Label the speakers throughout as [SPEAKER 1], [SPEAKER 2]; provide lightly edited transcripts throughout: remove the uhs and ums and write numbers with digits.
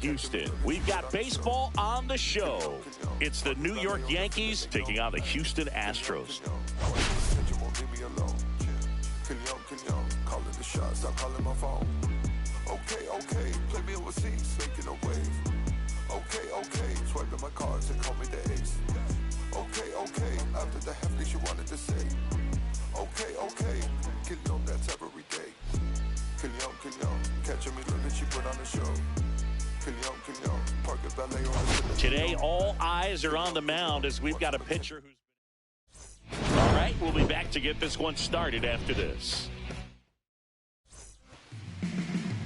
[SPEAKER 1] Houston. We've got baseball on the show. It's the New York Yankees taking on the Houston Astros.
[SPEAKER 2] Okay, play me overseas, making a wave. Okay, swiping my cards and call me the ace. Okay, after the hefty she wanted to say. Okay, kill on that's every day. Kill on, catching me looking, she put on the show. Kill on, park a ballet on the
[SPEAKER 1] Today, all eyes are on the mound as we've got a pitcher who's... All right, we'll be back to get this one started after this.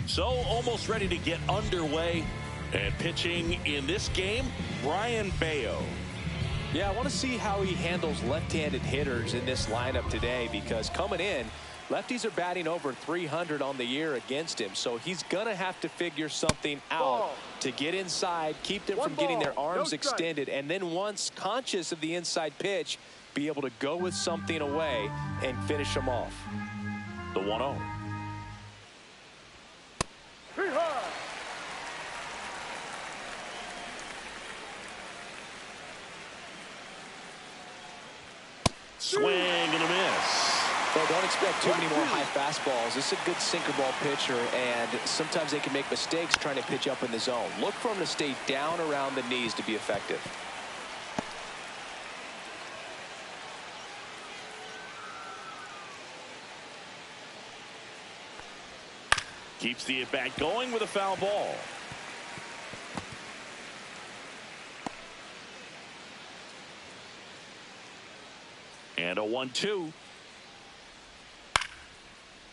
[SPEAKER 1] So, almost ready to get underway. And pitching in this game, Brian Bayo.
[SPEAKER 3] Yeah, I want to see how he handles left-handed hitters in this lineup today, because coming in, lefties are batting over 300 on the year against him. So he's going to have to figure something out to get inside, keep them from getting their arms extended, and then once conscious of the inside pitch, be able to go with something away and finish them off.
[SPEAKER 1] The 1-0. Swing and a miss.
[SPEAKER 3] Well, don't expect too many more high fastballs. This is a good sinker ball pitcher, and sometimes they can make mistakes trying to pitch up in the zone. Look for him to stay down around the knees to be effective.
[SPEAKER 1] Keeps the at-bat going with a foul ball. And a 1-2.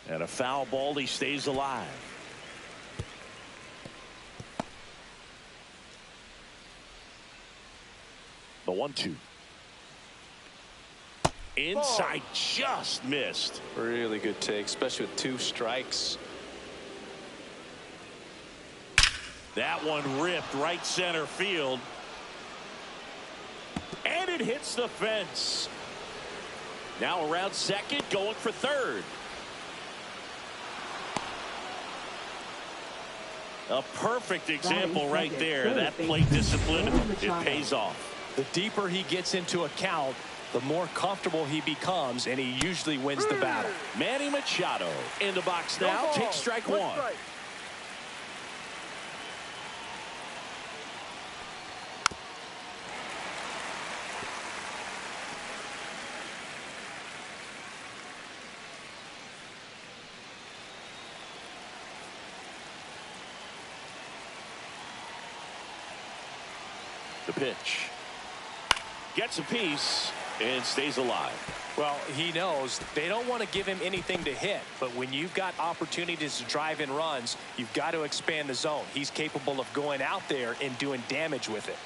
[SPEAKER 1] And a foul ball. He stays alive. The 1-2. Inside, just missed.
[SPEAKER 3] Really good take, especially with 2 strikes.
[SPEAKER 1] That one ripped right center field. And it hits the fence. Now around second, going for third. A perfect example right there. That plate discipline, it pays off.
[SPEAKER 3] The deeper he gets into a count, the more comfortable he becomes, and he usually wins the battle.
[SPEAKER 1] Manny Machado in the box now. Takes strike one. The pitch. Gets a piece and stays alive.
[SPEAKER 3] Well, he knows they don't want to give him anything to hit, but when you've got opportunities to drive in runs, you've got to expand the zone. He's capable of going out there and doing damage with it.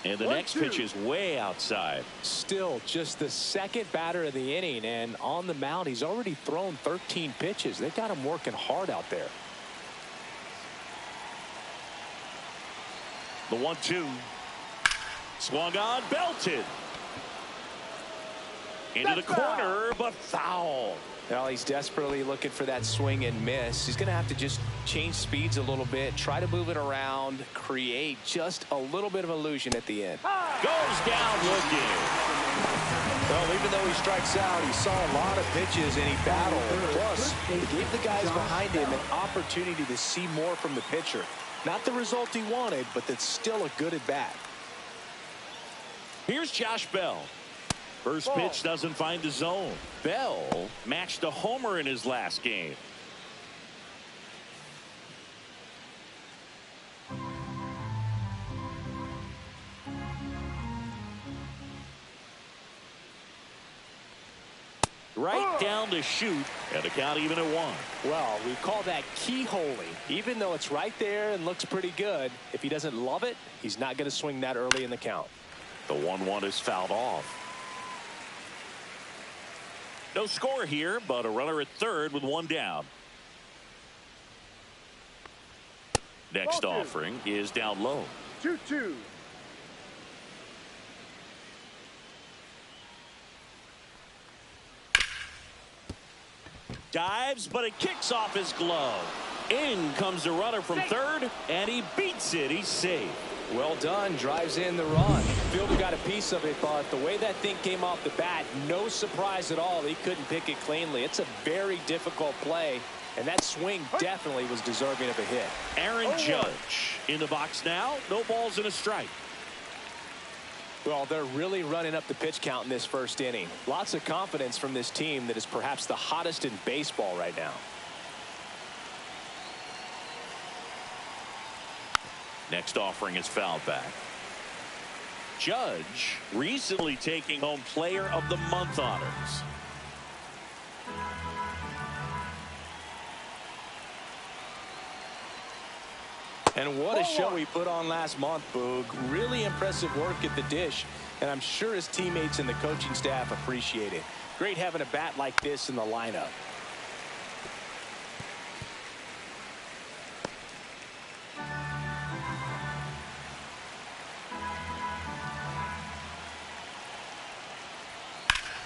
[SPEAKER 1] And the next pitch is way outside.
[SPEAKER 3] Still just the second batter of the inning, and on the mound he's already thrown 13 pitches. They've got him working hard out there.
[SPEAKER 1] The 1-2. Swung on, belted. Into the corner, but foul.
[SPEAKER 3] Well, he's desperately looking for that swing and miss. He's going to have to just change speeds a little bit, try to move it around, create just a little bit of illusion at the end.
[SPEAKER 1] Goes down looking.
[SPEAKER 3] Well, even though he strikes out, he saw a lot of pitches and he battled. Plus, he gave the guys behind him an opportunity to see more from the pitcher. Not the result he wanted, but that's still a good at bat.
[SPEAKER 1] Here's Josh Bell. First pitch doesn't find the zone. Bell matched a homer in his last game. Right down the chute, and the count even at 1.
[SPEAKER 3] Well, we call that keyholing. Even though it's right there and looks pretty good, if he doesn't love it, he's not going to swing that early in the count.
[SPEAKER 1] The 1-1 is fouled off. No score here, but a runner at third with 1 down. Next offering is down low.
[SPEAKER 4] 2-2.
[SPEAKER 1] Dives, but it kicks off his glove. In comes the runner from third, and he beats it. He's safe.
[SPEAKER 3] Well done. Drives in the run. Fielder got a piece of it, but the way that thing came off the bat, no surprise at all. He couldn't pick it cleanly. It's a very difficult play, and that swing definitely was deserving of a hit.
[SPEAKER 1] Aaron Judge in the box now. No balls and a strike.
[SPEAKER 3] Well, they're really running up the pitch count in this first inning. Lots of confidence from this team that is perhaps the hottest in baseball right now.
[SPEAKER 1] Next offering is fouled back. Judge recently taking home Player of the Month honors.
[SPEAKER 3] And what a show he put on last month, Boog. Really impressive work at the dish, and I'm sure his teammates and the coaching staff appreciate it. Great having a bat like this in the lineup.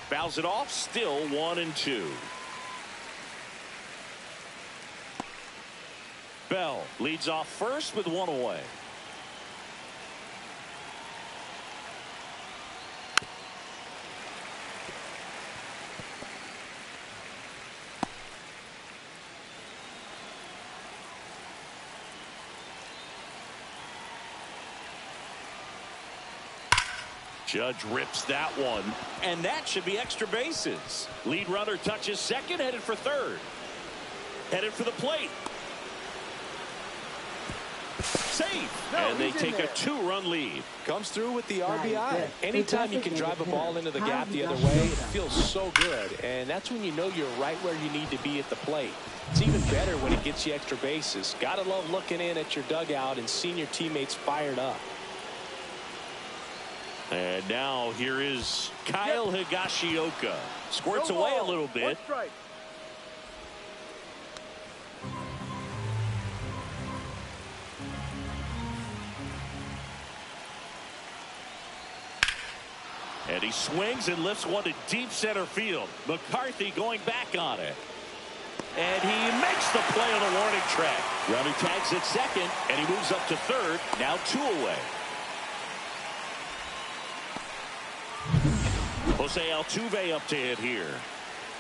[SPEAKER 1] Fouls it off, still 1-2. Bell leads off first with one away. Judge rips that one, and that should be extra bases. Lead runner touches second, headed for third. Headed for the plate. Safe. And they take a 2-run lead.
[SPEAKER 3] Comes through with the RBI. Anytime you can drive a ball into the gap the other way, it feels so good. And that's when you know you're right where you need to be at the plate. It's even better when it gets you extra bases. Gotta love looking in at your dugout and seeing your teammates fired up.
[SPEAKER 1] And now here is Kyle Higashioka. Squirts away a little bit. And he swings and lifts one to deep center field. McCarthy going back on it. And he makes the play on the warning track. Runner tags at second, and he moves up to third. Now 2 away. Jose Altuve up to hit here.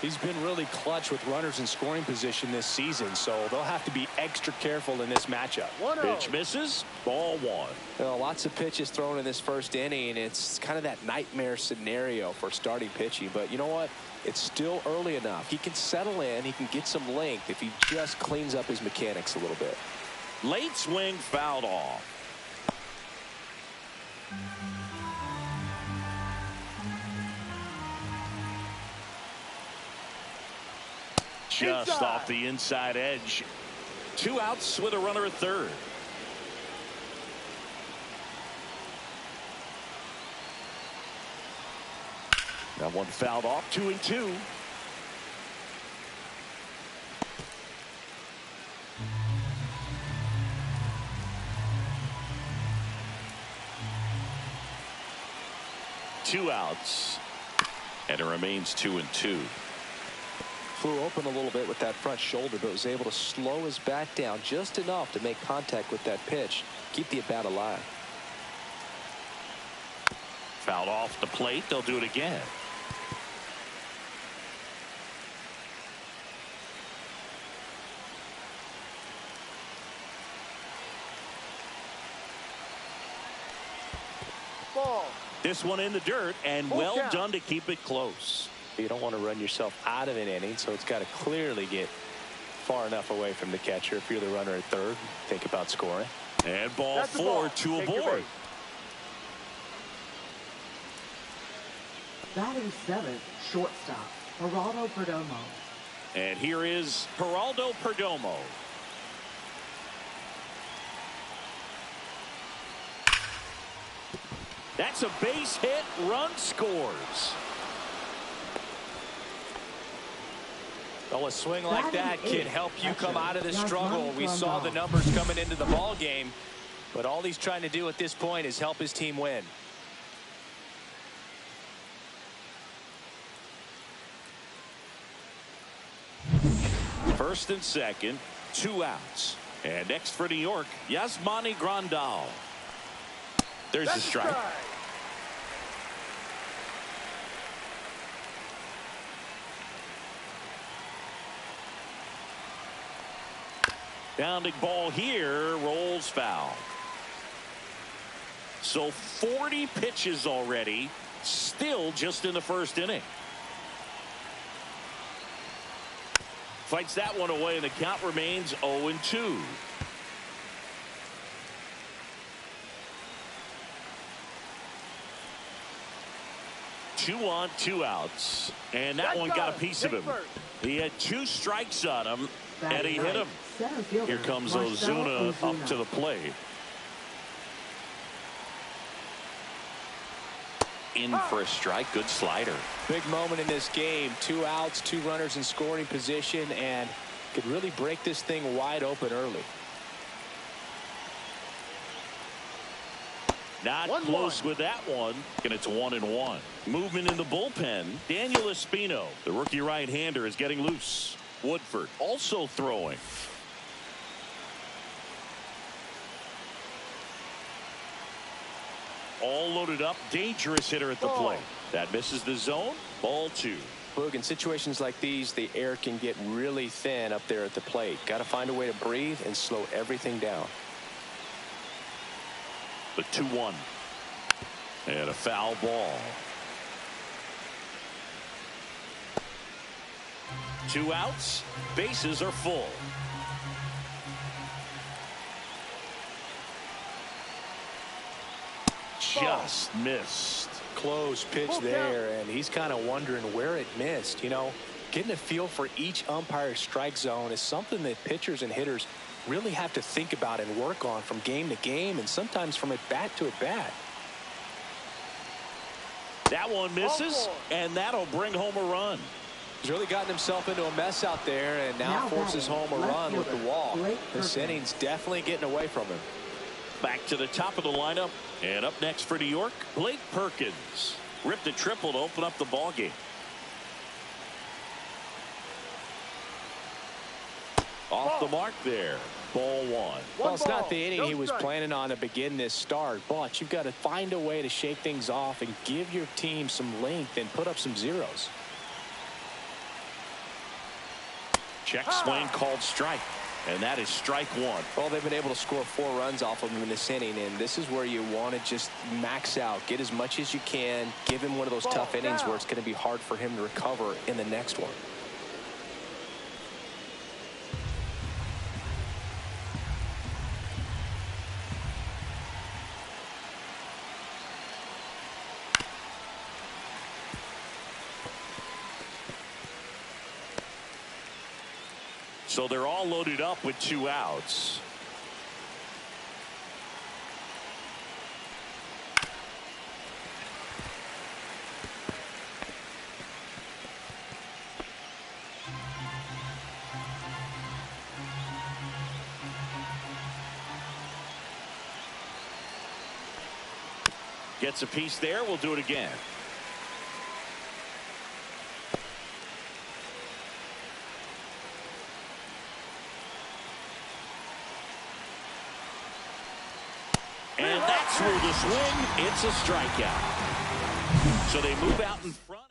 [SPEAKER 3] He's been really clutch with runners in scoring position this season, so they'll have to be extra careful in this matchup.
[SPEAKER 1] Pitch misses, ball 1.
[SPEAKER 3] Well, lots of pitches thrown in this first inning. It's kind of that nightmare scenario for starting pitching, but you know what? It's still early enough. He can settle in. He can get some length if he just cleans up his mechanics a little bit.
[SPEAKER 1] Late swing fouled off. Just off the inside edge. 2 outs with a runner at third. That one fouled off. 2-2. Two outs, and it remains 2-2.
[SPEAKER 3] Flew open a little bit with that front shoulder, but was able to slow his bat down just enough to make contact with that pitch, keep the at-bat alive.
[SPEAKER 1] Fouled off the plate. They'll do it again.
[SPEAKER 4] Ball.
[SPEAKER 1] This one in the dirt, and well done to keep it close.
[SPEAKER 3] You don't want to run yourself out of an inning, so it's got to clearly get far enough away from the catcher. If you're the runner at third, think about scoring.
[SPEAKER 1] And ball 4, 2 aboard.
[SPEAKER 5] Batting 7th, shortstop, Geraldo Perdomo.
[SPEAKER 1] And here is Geraldo Perdomo. That's a base hit. Run scores.
[SPEAKER 3] Well, a swing like that can help you come out of the struggle. We saw the numbers coming into the ball game, but all he's trying to do at this point is help his team win.
[SPEAKER 1] First and second, 2 outs. And next for New York, Yasmani Grandal. There's the strike. Bounding ball here, rolls foul. So 40 pitches already, still just in the first inning. Fights that one away, and the count remains 0-2. Two on, 2 outs. And that one got a piece of him. He had 2 strikes on him, and he hit him. Here comes Ozuna up to the plate. In for a strike. Good slider.
[SPEAKER 3] Big moment in this game. 2 outs, 2 runners in scoring position, and could really break this thing wide open early.
[SPEAKER 1] Not close with that one, and it's 1-1. Movement in the bullpen. Daniel Espino, the rookie right-hander, is getting loose. Woodford also throwing. All loaded up. Dangerous hitter at the plate. That misses the zone. Ball 2.
[SPEAKER 3] Boog, in situations like these, the air can get really thin up there at the plate. Got to find a way to breathe and slow everything down.
[SPEAKER 1] The 2-1. And a foul ball. 2 outs. Bases are full. Just missed.
[SPEAKER 3] Close pitch there, and he's kind of wondering where it missed. You know, getting a feel for each umpire's strike zone is something that pitchers and hitters really have to think about and work on from game to game, and sometimes from at bat to at bat.
[SPEAKER 1] That one misses, and that'll bring home a run.
[SPEAKER 3] He's really gotten himself into a mess out there, and now forces home a run with the wall. This inning's definitely getting away from him.
[SPEAKER 1] Back to the top of the lineup, and up next for New York, Blake Perkins. Ripped a triple to open up the ball game. Off the mark there. Ball 1.
[SPEAKER 3] Well, it's not the inning he was planning on to begin this start, but you've got to find a way to shake things off and give your team some length and put up some zeros.
[SPEAKER 1] Check swing called strike. And that is strike 1.
[SPEAKER 3] Well, they've been able to score 4 runs off of him in this inning, and this is where you want to just max out, get as much as you can, give him one of those tough innings where it's going to be hard for him to recover in the next one.
[SPEAKER 1] So they're all loaded up with 2 outs. Gets a piece there. We'll do it again. And that's through the swing. It's a strikeout. So they move out in front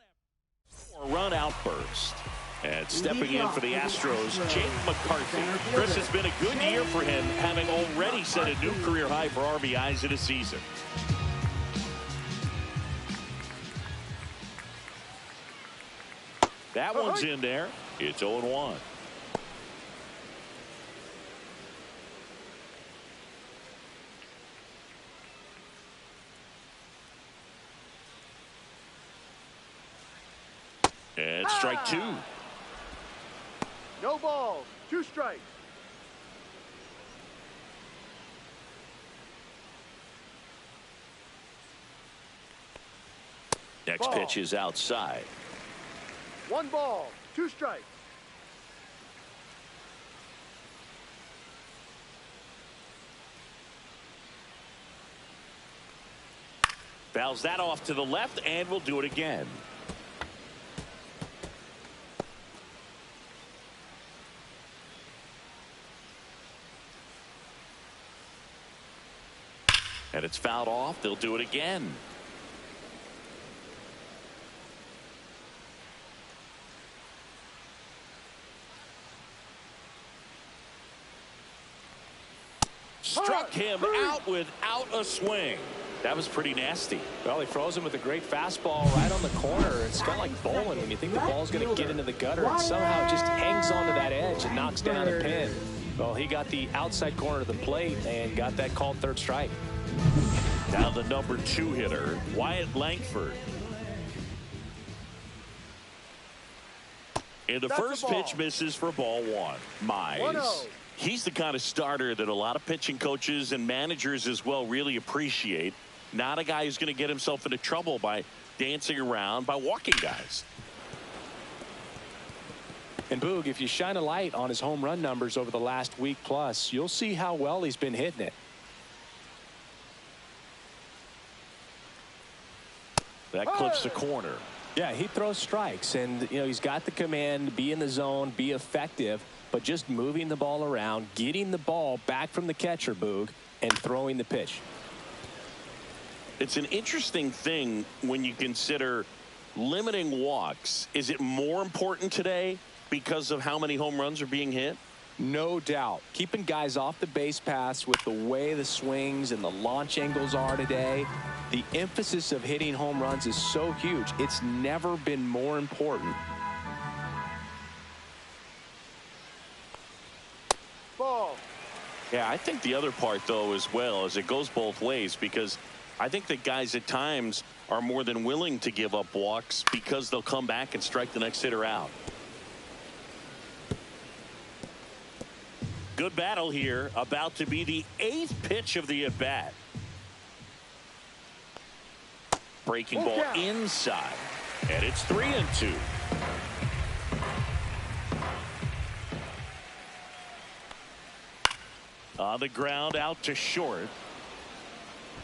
[SPEAKER 1] after a 4-run outburst. And stepping in for the Astros, Jake McCarthy. Chris, has been a good year for him, having already set a new career high for RBIs in a season. That one's in there. It's 0-1. And strike 2.
[SPEAKER 4] No balls, 2 strikes.
[SPEAKER 1] Next pitch is outside.
[SPEAKER 4] 1 ball, 2 strikes.
[SPEAKER 1] Fouls that off to the left, and we'll do it again. And it's fouled off. They'll do it again. Struck him out without a swing. That was pretty nasty.
[SPEAKER 3] Well, he froze him with a great fastball right on the corner. It's kind of like bowling when you think the ball's going to get into the gutter, and somehow it just hangs onto that edge and knocks down a pin. Well, he got the outside corner of the plate and got that called third strike.
[SPEAKER 1] Now the number 2 hitter, Wyatt Langford. And the first pitch misses for ball 1. Mize. He's the kind of starter that a lot of pitching coaches and managers as well really appreciate. Not a guy who's going to get himself into trouble by dancing around, by walking guys.
[SPEAKER 3] And Boog, if you shine a light on his home run numbers over the last week plus, you'll see how well he's been hitting it.
[SPEAKER 1] That clips the corner.
[SPEAKER 3] Yeah, he throws strikes, and he's got the command to be in the zone, be effective, but just moving the ball around, getting the ball back from the catcher, Boog, and throwing the pitch.
[SPEAKER 1] It's an interesting thing when you consider limiting walks. Is it more important today because of how many home runs are being hit?
[SPEAKER 3] No doubt. Keeping guys off the base paths with the way the swings and the launch angles are today, the emphasis of hitting home runs is so huge. It's never been more important.
[SPEAKER 4] Ball.
[SPEAKER 1] Yeah, I think the other part, though, as well, is it goes both ways, because I think that guys at times are more than willing to give up walks because they'll come back and strike the next hitter out. Good battle here, about to be the 8th pitch of the at-bat. Breaking ball inside, and it's 3-2. On the ground, out to short.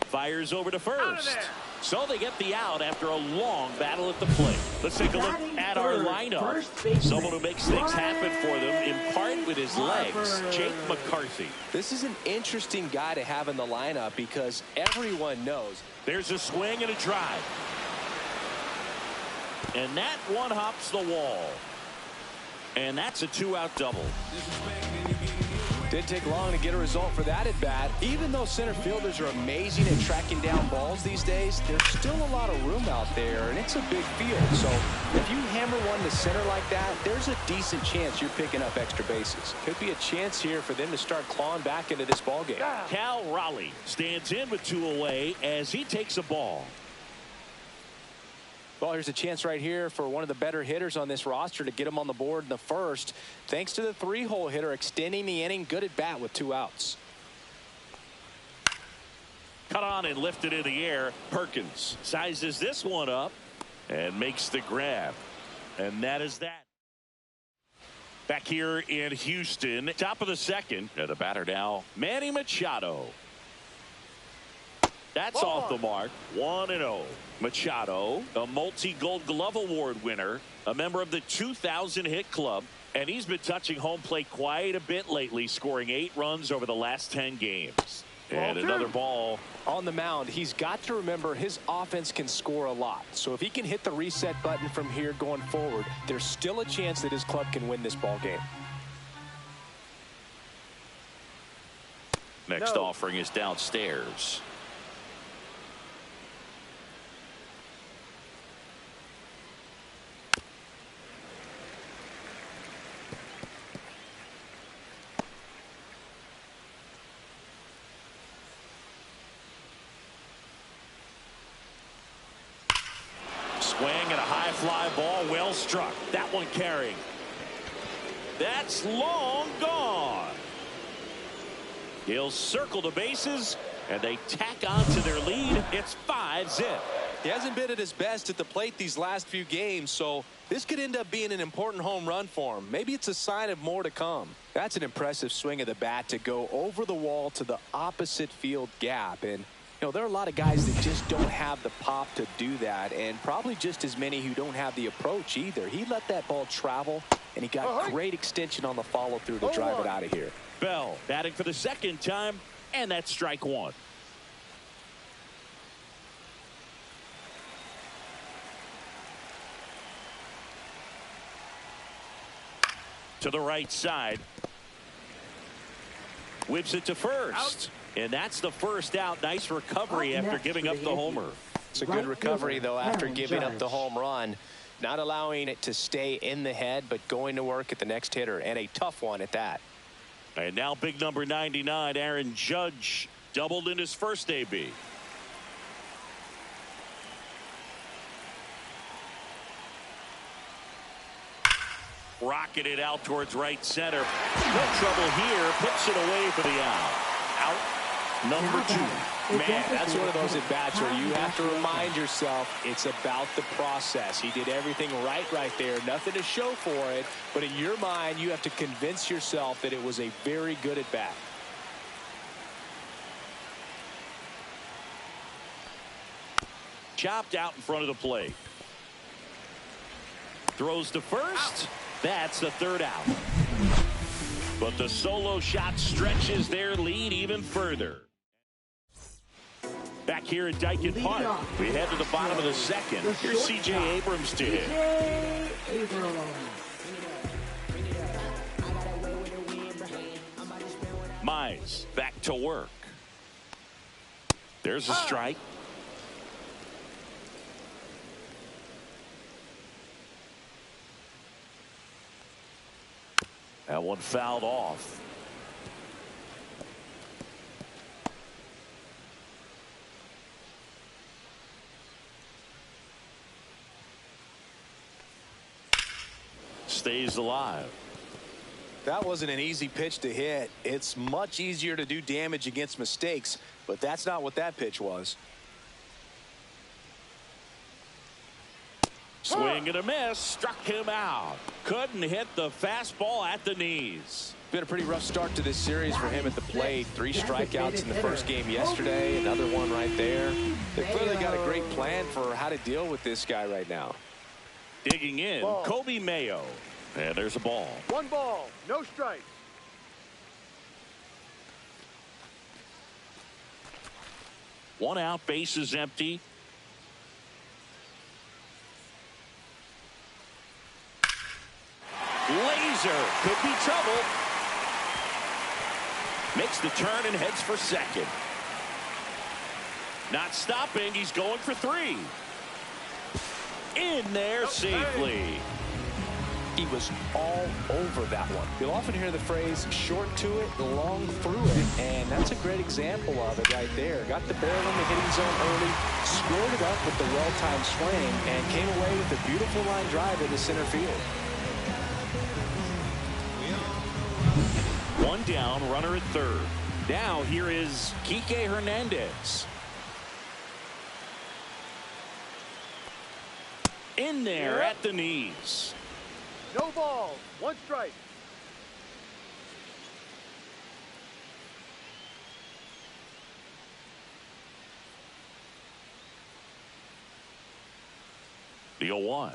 [SPEAKER 1] Fires over to first. So they get the out after a long battle at the plate. Let's take a look at our lineup. Someone who makes things happen for them, in part with his legs, Jake McCarthy.
[SPEAKER 3] This is an interesting guy to have in the lineup because everyone knows.
[SPEAKER 1] There's a swing and a drive. And that one hops the wall. And that's a 2-out double.
[SPEAKER 3] Didn't take long to get a result for that at bat. Even though center fielders are amazing at tracking down balls these days, there's still a lot of room out there, and it's a big field. So if you hammer one to center like that, there's a decent chance you're picking up extra bases. Could be a chance here for them to start clawing back into this ball game.
[SPEAKER 1] Cal Raleigh stands in with 2 away as he takes a ball.
[SPEAKER 3] Well, here's a chance right here for one of the better hitters on this roster to get him on the board in the first. Thanks to the 3-hole hitter extending the inning. Good at bat with 2 outs.
[SPEAKER 1] Cut on and lifted in the air. Perkins sizes this one up and makes the grab. And that is that. Back here in Houston, top of the second. The batter now, Manny Machado. That's off the mark. 1-0. Machado, a multi-Gold Glove Award winner, a member of the 2000 hit club, and he's been touching home plate quite a bit lately, scoring 8 runs over the last 10 games. And another ball.
[SPEAKER 3] On the mound, he's got to remember his offense can score a lot. So if he can hit the reset button from here going forward, there's still a chance that his club can win this ball game.
[SPEAKER 1] Next offering is downstairs. Swing and a high fly ball, well struck. That one carrying. That's long gone. He'll circle the bases, and they tack on to their lead. It's 5-0.
[SPEAKER 3] He hasn't been at his best at the plate these last few games, so this could end up being an important home run for him. Maybe it's a sign of more to come. That's an impressive swing of the bat to go over the wall to the opposite field gap. And there are a lot of guys that just don't have the pop to do that, and probably just as many who don't have the approach either. He let that ball travel, and he got great extension on the follow-through to drive it out of here.
[SPEAKER 1] Bell batting for the second time, and that's strike 1. To the right side. Whips it to first. And that's the first out. Nice recovery after giving up the homer.
[SPEAKER 3] It's a good recovery, though, after giving up the home run. Not allowing it to stay in the head, but going to work at the next hitter, and a tough one at that.
[SPEAKER 1] And now big number 99, Aaron Judge, doubled in his first AB. Rocketed out towards right center. No trouble here. Puts it away for the out. Out number 2.
[SPEAKER 3] Man, that's one of those at-bats where you have to remind yourself it's about the process. He did everything right there. Nothing to show for it. But in your mind, you have to convince yourself that it was a very good at-bat.
[SPEAKER 1] Chopped out in front of the plate. Throws to first. That's the third out. But the solo shot stretches their lead even further. Back here at Dyken Park, we head to the bottom of the second. Here's C.J. Abrams to hit. Mize back to work. There's a strike. That one fouled off. Stays alive.
[SPEAKER 3] That wasn't an easy pitch to hit. It's much easier to do damage against mistakes, but that's not what that pitch was.
[SPEAKER 1] Swing and a miss. Struck him out. Couldn't hit the fastball at the knees.
[SPEAKER 3] Been a pretty rough start to this series for him at the plate. 3 strikeouts in the first game yesterday. Another one right there. They've clearly got a great plan for how to deal with this guy right now.
[SPEAKER 1] Digging in, Kobe Mayo. And there's a ball.
[SPEAKER 4] 1 ball, no strikes.
[SPEAKER 1] One out, base is empty. Laser could be trouble. Makes the turn and heads for second. Not stopping. He's going for 3. In there safely.
[SPEAKER 3] He was all over that one. You'll often hear the phrase short to it, long through it, and that's a great example of it right there. Got the barrel in the hitting zone early, squared it up with the well-timed swing, and came away with a beautiful line drive into center field.
[SPEAKER 1] 1 down, runner at third. Now here is Kike Hernandez. In there at the knees.
[SPEAKER 4] No ball, 1 strike.
[SPEAKER 1] The 0-1.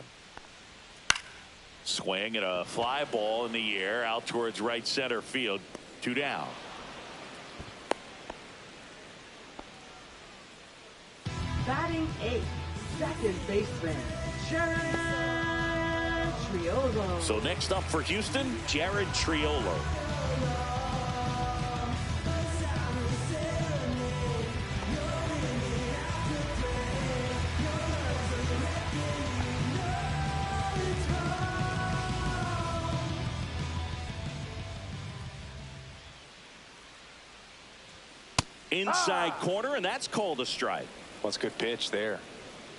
[SPEAKER 1] Swing and a fly ball in the air out towards right center field. 2 down.
[SPEAKER 5] Batting 8th, second baseman, Jared Triolo.
[SPEAKER 1] So next up for Houston, Jared Triolo. Inside corner, and that's called a strike.
[SPEAKER 3] Well, it's a good pitch there.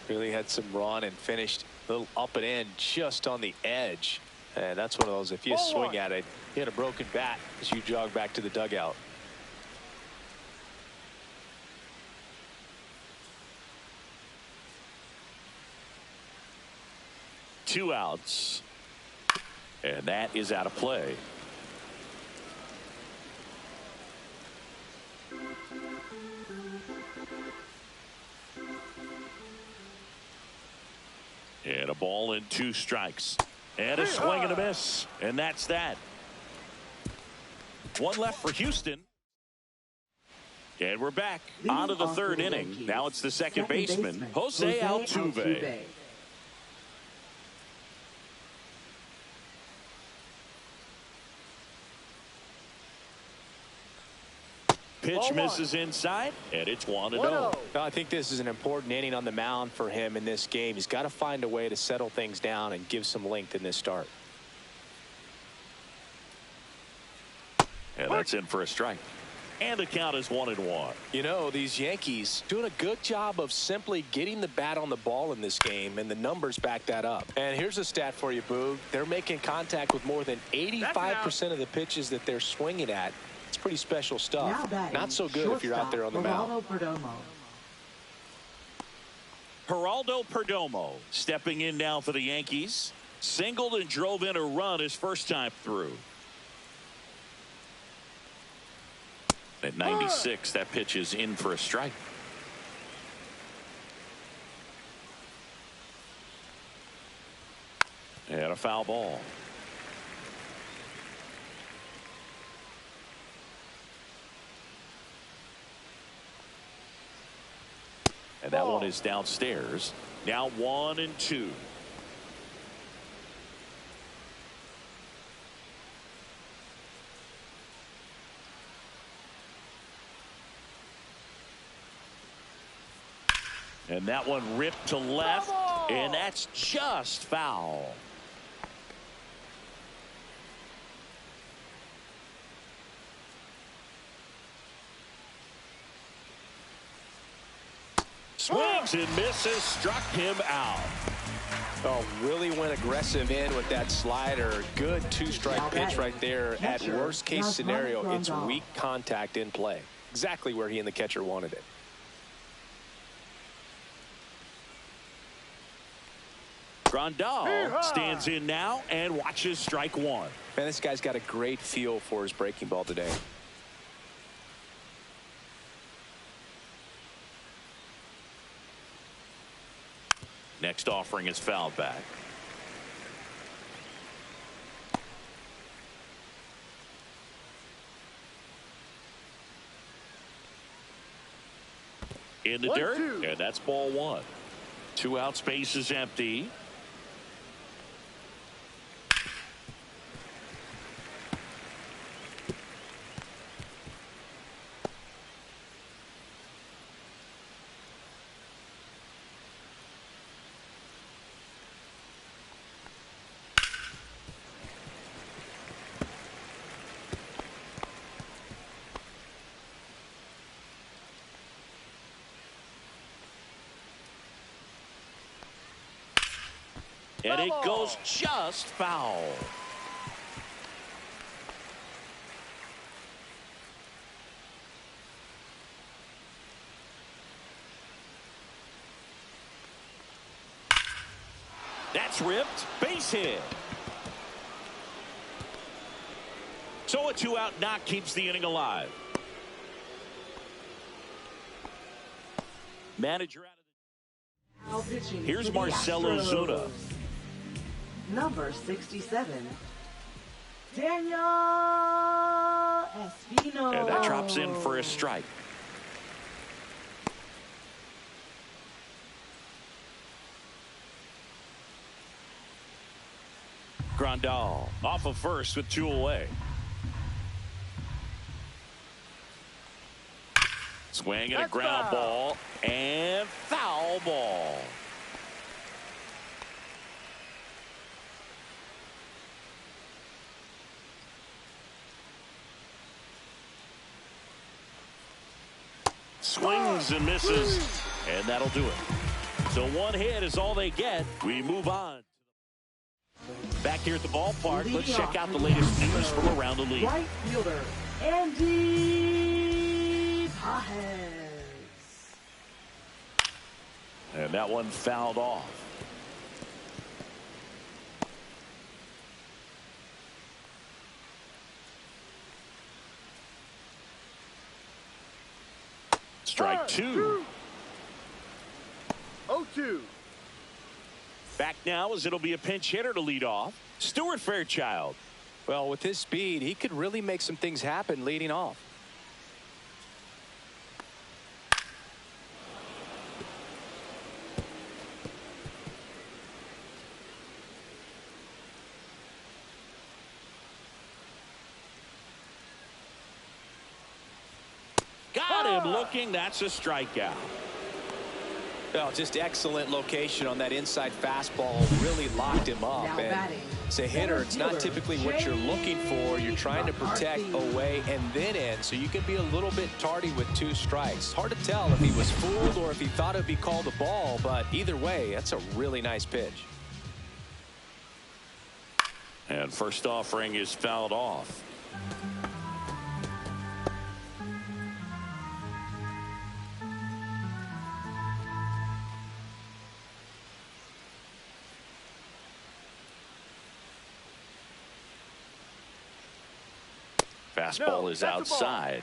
[SPEAKER 3] Really had some run and finished a little up and in just on the edge. And that's one of those, if you swing at it, you hit a broken bat as you jog back to the dugout.
[SPEAKER 1] Two outs. And that is out of play. And a ball and 2 strikes. And a swing and a miss. And that's that. 1 left for Houston. And we're back on to the 3rd inning. Now it's the second baseman, Jose Altuve. pitch
[SPEAKER 4] Ball one.
[SPEAKER 1] misses inside, and it's 1-0.
[SPEAKER 4] 1-0.
[SPEAKER 3] I think this is an important inning on the mound for him in this game. He's got to find a way to settle things down and give some length in this start.
[SPEAKER 1] And that's in for a strike. And the count is 1-1.
[SPEAKER 3] You know, these Yankees doing a good job of simply getting the bat on the ball in this game, and the numbers back that up. And here's a stat for you, Boog. They're making contact with more than 85% of the pitches that they're swinging at. It's pretty special stuff. Not so good if you're out there on the mound.
[SPEAKER 1] Geraldo Perdomo stepping in now for the Yankees. Singled and drove in a run his first time through. At 96, that pitch is in for a strike. And a foul ball. And that one is downstairs. Now 1-2. And that one ripped to left, and that's just foul. Swings and misses, struck him out.
[SPEAKER 3] Oh, really went aggressive in with that slider. Good two-strike pitch right there. At worst case scenario, it's weak contact in play. Exactly where he and the catcher wanted it.
[SPEAKER 1] Grandal stands in now and watches strike one.
[SPEAKER 3] Man, this guy's got a great feel for his breaking ball today.
[SPEAKER 1] Next offering is fouled back. In the dirt, and that's ball one. 2 out, space is empty. And it goes just foul. That's ripped. Base hit. So a 2-out knock keeps the inning alive. Manager out of the... Here's Marcell Ozuna.
[SPEAKER 5] Number 67, Daniel Espino.
[SPEAKER 1] And that drops in for a strike. Grandal off of first with 2 away. Swing and a ground ball and foul ball. Swings and misses, and that'll do it. So 1 hit is all they get. We move on. Back here at the ballpark, let's check out the latest news from around the league.
[SPEAKER 5] Right fielder, Andy Pajes.
[SPEAKER 1] And that one fouled off. Strike 2.
[SPEAKER 4] 0-2.
[SPEAKER 1] Back now as it'll be a pinch hitter to lead off. Stuart Fairchild.
[SPEAKER 3] Well, with his speed, he could really make some things happen leading off.
[SPEAKER 1] got him looking. That's a strikeout.
[SPEAKER 3] Well, just excellent location on that inside fastball. Really locked him up.
[SPEAKER 5] Now
[SPEAKER 3] And
[SPEAKER 5] batting,
[SPEAKER 3] as a hitter, it's not typically what you're looking for. You're trying to protect away and then in, so you can be a little bit tardy with 2 strikes. Hard to tell if he was fooled or if he thought it would be called a ball, but either way, that's a really nice pitch.
[SPEAKER 1] And first offering is fouled off. Fastball is outside.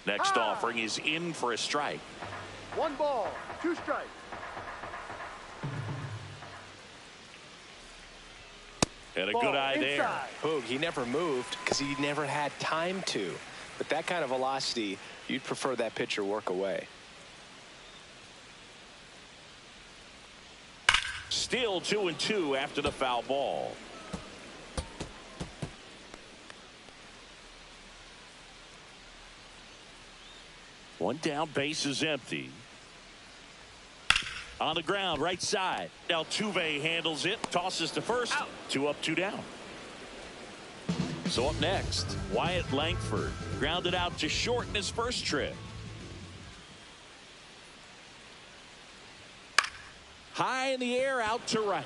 [SPEAKER 1] Next offering is in for a strike.
[SPEAKER 4] 1 ball, 2 strikes.
[SPEAKER 1] And a
[SPEAKER 4] Ball
[SPEAKER 1] good eye
[SPEAKER 4] inside.
[SPEAKER 1] there.
[SPEAKER 3] Boog, he never moved because he never had time to. But that kind of velocity, you'd prefer that pitcher work away.
[SPEAKER 1] Still 2-2 after the foul ball. One down, base is empty. On the ground, right side. Altuve handles it, tosses to first. Out. 2 up, 2 down. So up next, Wyatt Langford grounded out to short in his first trip. High in the air, out to right.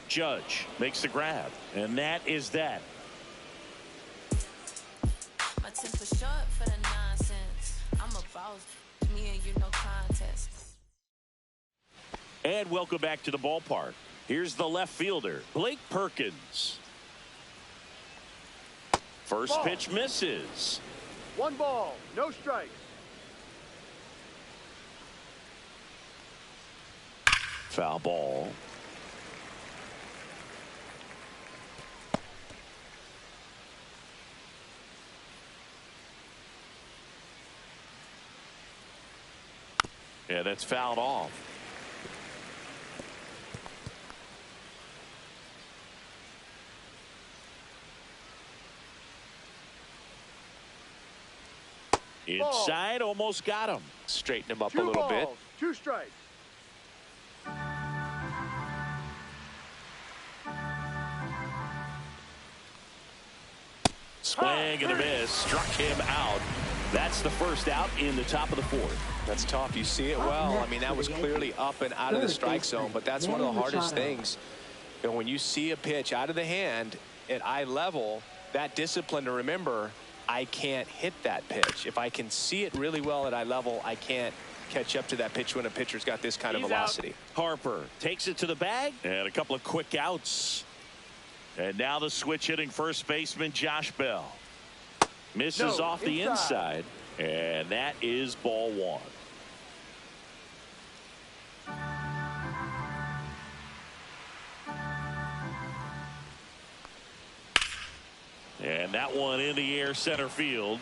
[SPEAKER 1] Judge makes the grab, and that is that.
[SPEAKER 6] My temper short for the nonsense. I'm a boss. Me and you, no contest.
[SPEAKER 1] And welcome back to the ballpark. Here's the left fielder, Blake Perkins. First
[SPEAKER 4] Ball.
[SPEAKER 1] pitch misses.
[SPEAKER 4] 1 ball, no strikes.
[SPEAKER 1] Foul ball. Yeah, that's fouled off. Inside, almost got him.
[SPEAKER 3] Straighten him up
[SPEAKER 4] 2
[SPEAKER 3] a little
[SPEAKER 4] balls,
[SPEAKER 3] bit.
[SPEAKER 4] 2 strikes.
[SPEAKER 1] Swing and a miss. Struck him out. That's the first out in the top of the 4th.
[SPEAKER 3] That's tough. You see it well. I mean, that was clearly up and out of the strike zone, but that's one of the hardest things. You know, when you see a pitch out of the hand at eye level, that discipline to remember, I can't hit that pitch. If I can see it really well at eye level, I can't catch up to that pitch when a pitcher's got this kind of velocity.
[SPEAKER 1] Harper takes it to the bag, and a couple of quick outs. And now the switch hitting first baseman Josh Bell. Misses off the inside, and that is ball 1. And that one in the air center field.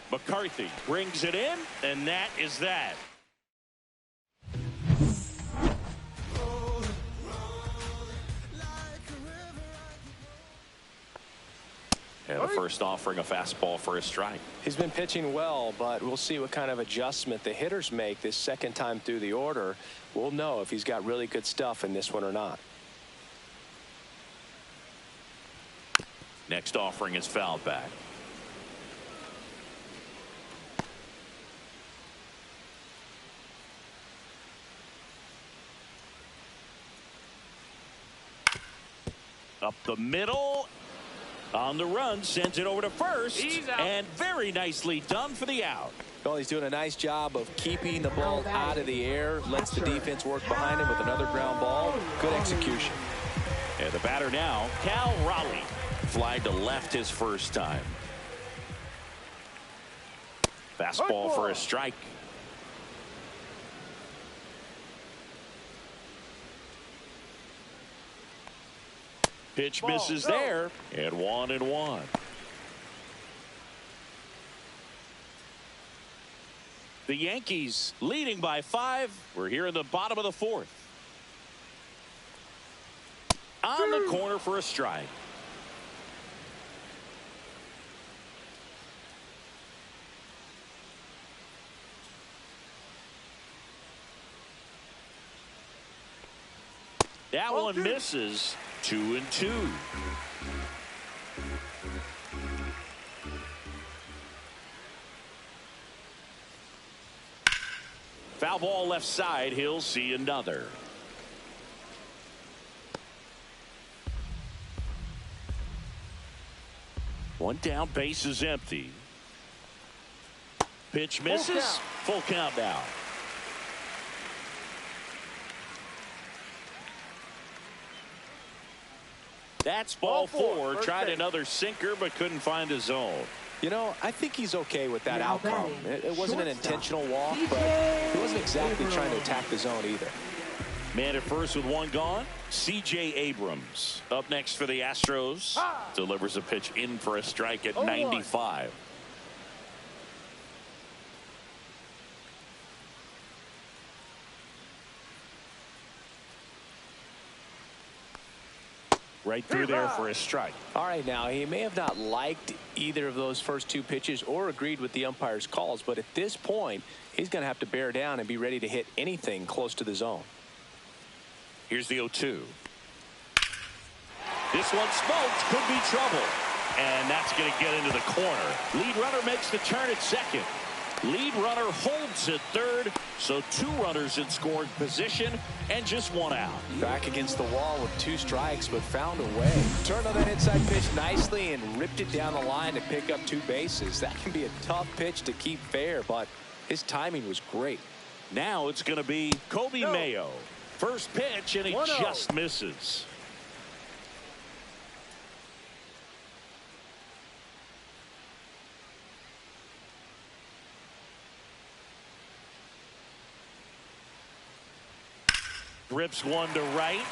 [SPEAKER 1] McCarthy brings it in, and that is that. And the first offering a fastball for a strike.
[SPEAKER 3] He's been pitching well, but we'll see what kind of adjustment the hitters make this second time through the order. We'll know if he's got really good stuff in this one or not.
[SPEAKER 1] Next offering is fouled back. Up the middle. On the run, sends it over to first. And very nicely done for the out.
[SPEAKER 3] Well, he's doing a nice job of keeping the ball out of the air. Lets the defense work behind him with another ground ball. Good execution.
[SPEAKER 1] And the batter now, Cal Raleigh. Flied to left his first time. Fastball for a strike. Pitch misses there, and 1-1. The Yankees leading by 5. We're here in the bottom of the 4th. On the corner for a strike. That one misses. 2-2. Foul ball left side. He'll see another. One down, base is empty. Pitch misses. Full count now. That's ball four. Tried another sinker, but couldn't find a zone.
[SPEAKER 3] You know, I think he's okay with that
[SPEAKER 5] Now
[SPEAKER 3] outcome.
[SPEAKER 5] batting,
[SPEAKER 3] It wasn't an intentional walk, but he wasn't exactly trying to attack the zone either.
[SPEAKER 1] Man at first with one gone. C.J. Abrams up next for the Astros. Delivers a pitch in for a strike at 95. Right through there for a strike.
[SPEAKER 3] All right, now he may have not liked either of those first two pitches or agreed with the umpire's calls, but at this point he's going to have to bear down and be ready to hit anything close to the zone.
[SPEAKER 1] Here's the 0-2. This one smoked. Could be trouble. And that's going to get into the corner. Lead runner makes the turn at second. Lead runner holds at third. So two runners in scoring position and just one out.
[SPEAKER 3] Back against the wall with two strikes, but found a way. Turned on that inside pitch nicely and ripped it down the line to pick up two bases. That can be a tough pitch to keep fair, but his timing was great.
[SPEAKER 1] Now it's going to be Kobe Mayo. First pitch, and he just misses. Rips one to right.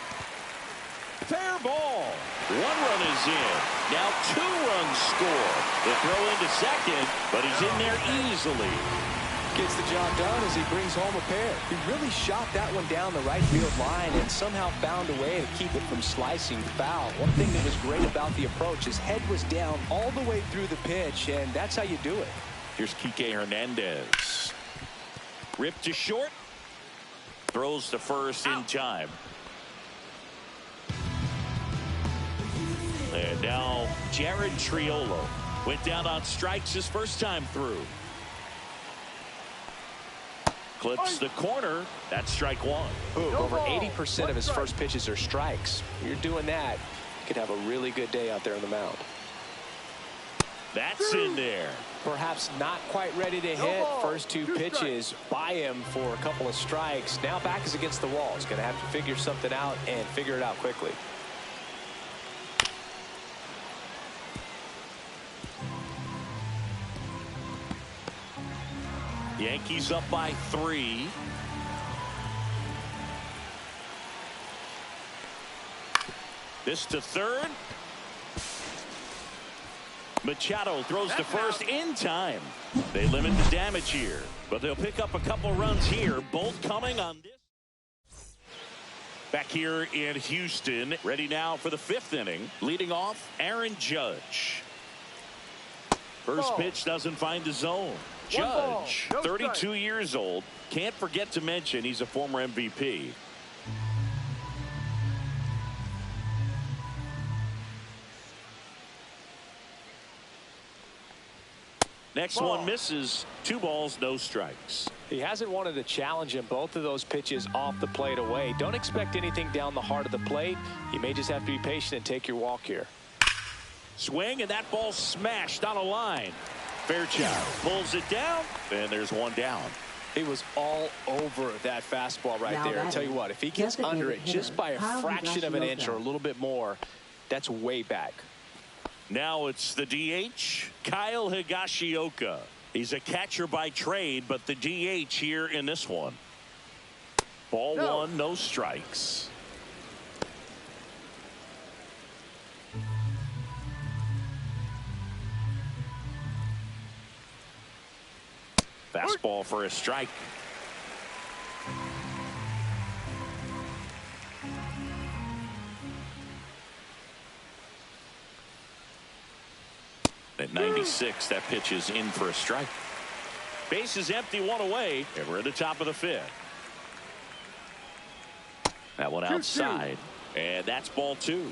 [SPEAKER 1] Fair ball. One run is in. Now two runs score. The throw into second, but he's in there easily.
[SPEAKER 3] Gets the job done as he brings home a pair. He really shot that one down the right field line and somehow found a way to keep it from slicing foul. One thing that was great about the approach, his head was down all the way through the pitch, and that's how you do it.
[SPEAKER 1] Here's Kike Hernandez. Ripped to short. Throws to first in time. And now Jared Triolo went down on strikes his first time through. Clips the corner. That's strike one.
[SPEAKER 3] Over 80% of his first pitches are strikes. You're doing that, you could have a really good day out there on the mound.
[SPEAKER 1] That's in there.
[SPEAKER 3] Perhaps not quite ready to hit. First two pitches by him for a couple of strikes. Now back is against the wall. He's going to have to figure something out and figure it out quickly.
[SPEAKER 1] Yankees up by 3. This to third. Machado throws to first in time. They limit the damage here, but they'll pick up a couple runs here, both coming on this. Back here in Houston, ready now for the 5th inning. Leading off, Aaron Judge. First pitch doesn't find the zone. Judge, 32 years old. Can't forget to mention he's a former MVP. Next one misses. 2 balls, no strikes.
[SPEAKER 3] He hasn't wanted to challenge him both of those pitches off the plate away. Don't expect anything down the heart of the plate. You may just have to be patient and take your walk here.
[SPEAKER 1] Swing, and that ball smashed on a line. Fairchild pulls it down, and there's one down.
[SPEAKER 3] He was all over that fastball right there. I tell you what, if he gets under it just by a fraction of an inch or a little bit more, that's way back.
[SPEAKER 1] Now it's the DH, Kyle Higashioka. He's a catcher by trade, but the DH here in this one. Ball one, no strikes. Fastball for a strike. At 96, that pitch is in for a strike. Base is empty, one away, and we're at the top of the fifth. That one outside, and that's ball two.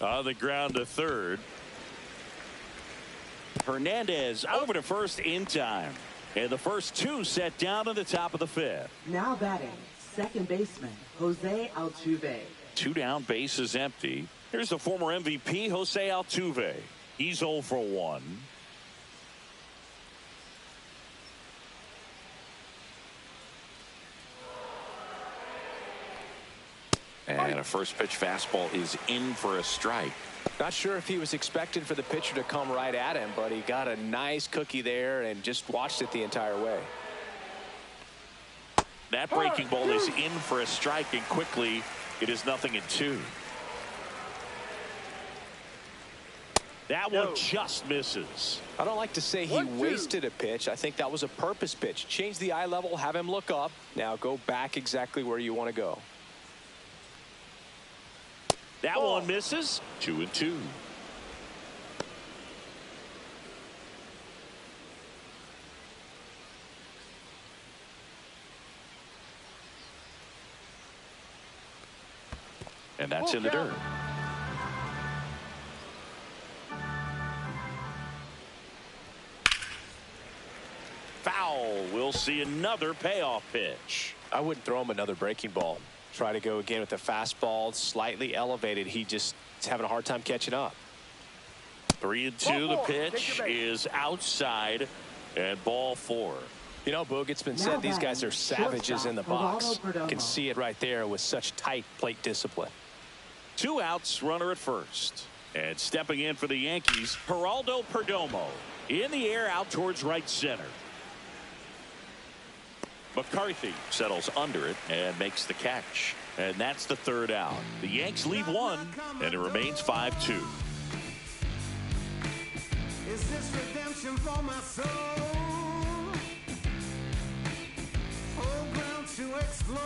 [SPEAKER 1] On the ground to third. Hernandez over to first in time. And the first two set down at the top of the fifth.
[SPEAKER 5] Now batting, second baseman, Jose Altuve.
[SPEAKER 1] Two down, base is empty. Here's the former MVP, Jose Altuve. He's 0 for 1. And a first pitch fastball is in for a strike.
[SPEAKER 3] Not sure if he was expecting for the pitcher to come right at him, but he got a nice cookie there and just watched it the entire way.
[SPEAKER 1] That breaking ball is in for a strike, and quickly it is 0-2. That one just misses.
[SPEAKER 3] I don't like to say he wasted a pitch. I think that was a purpose pitch. Change the eye level, have him look up. Now go back exactly where you want to go.
[SPEAKER 1] That one misses. 2-2. And that's in the dirt. Foul. We'll see another payoff pitch.
[SPEAKER 3] I wouldn't throw him another breaking ball. Try to go again with the fastball, slightly elevated. He just is having a hard time catching up.
[SPEAKER 1] 3-2. The pitch is outside, and ball 4.
[SPEAKER 3] You know, Boog, it's been said these guys are savages in the box. Can see it right there with such tight plate discipline.
[SPEAKER 1] 2 outs, runner at first. And stepping in for the Yankees, Geraldo Perdomo. In the air, out towards right center. McCarthy settles under it and makes the catch. And that's the third out. The Yanks leave 1, and it remains 5-2.
[SPEAKER 7] Is this redemption for my soul? Whole ground to explore.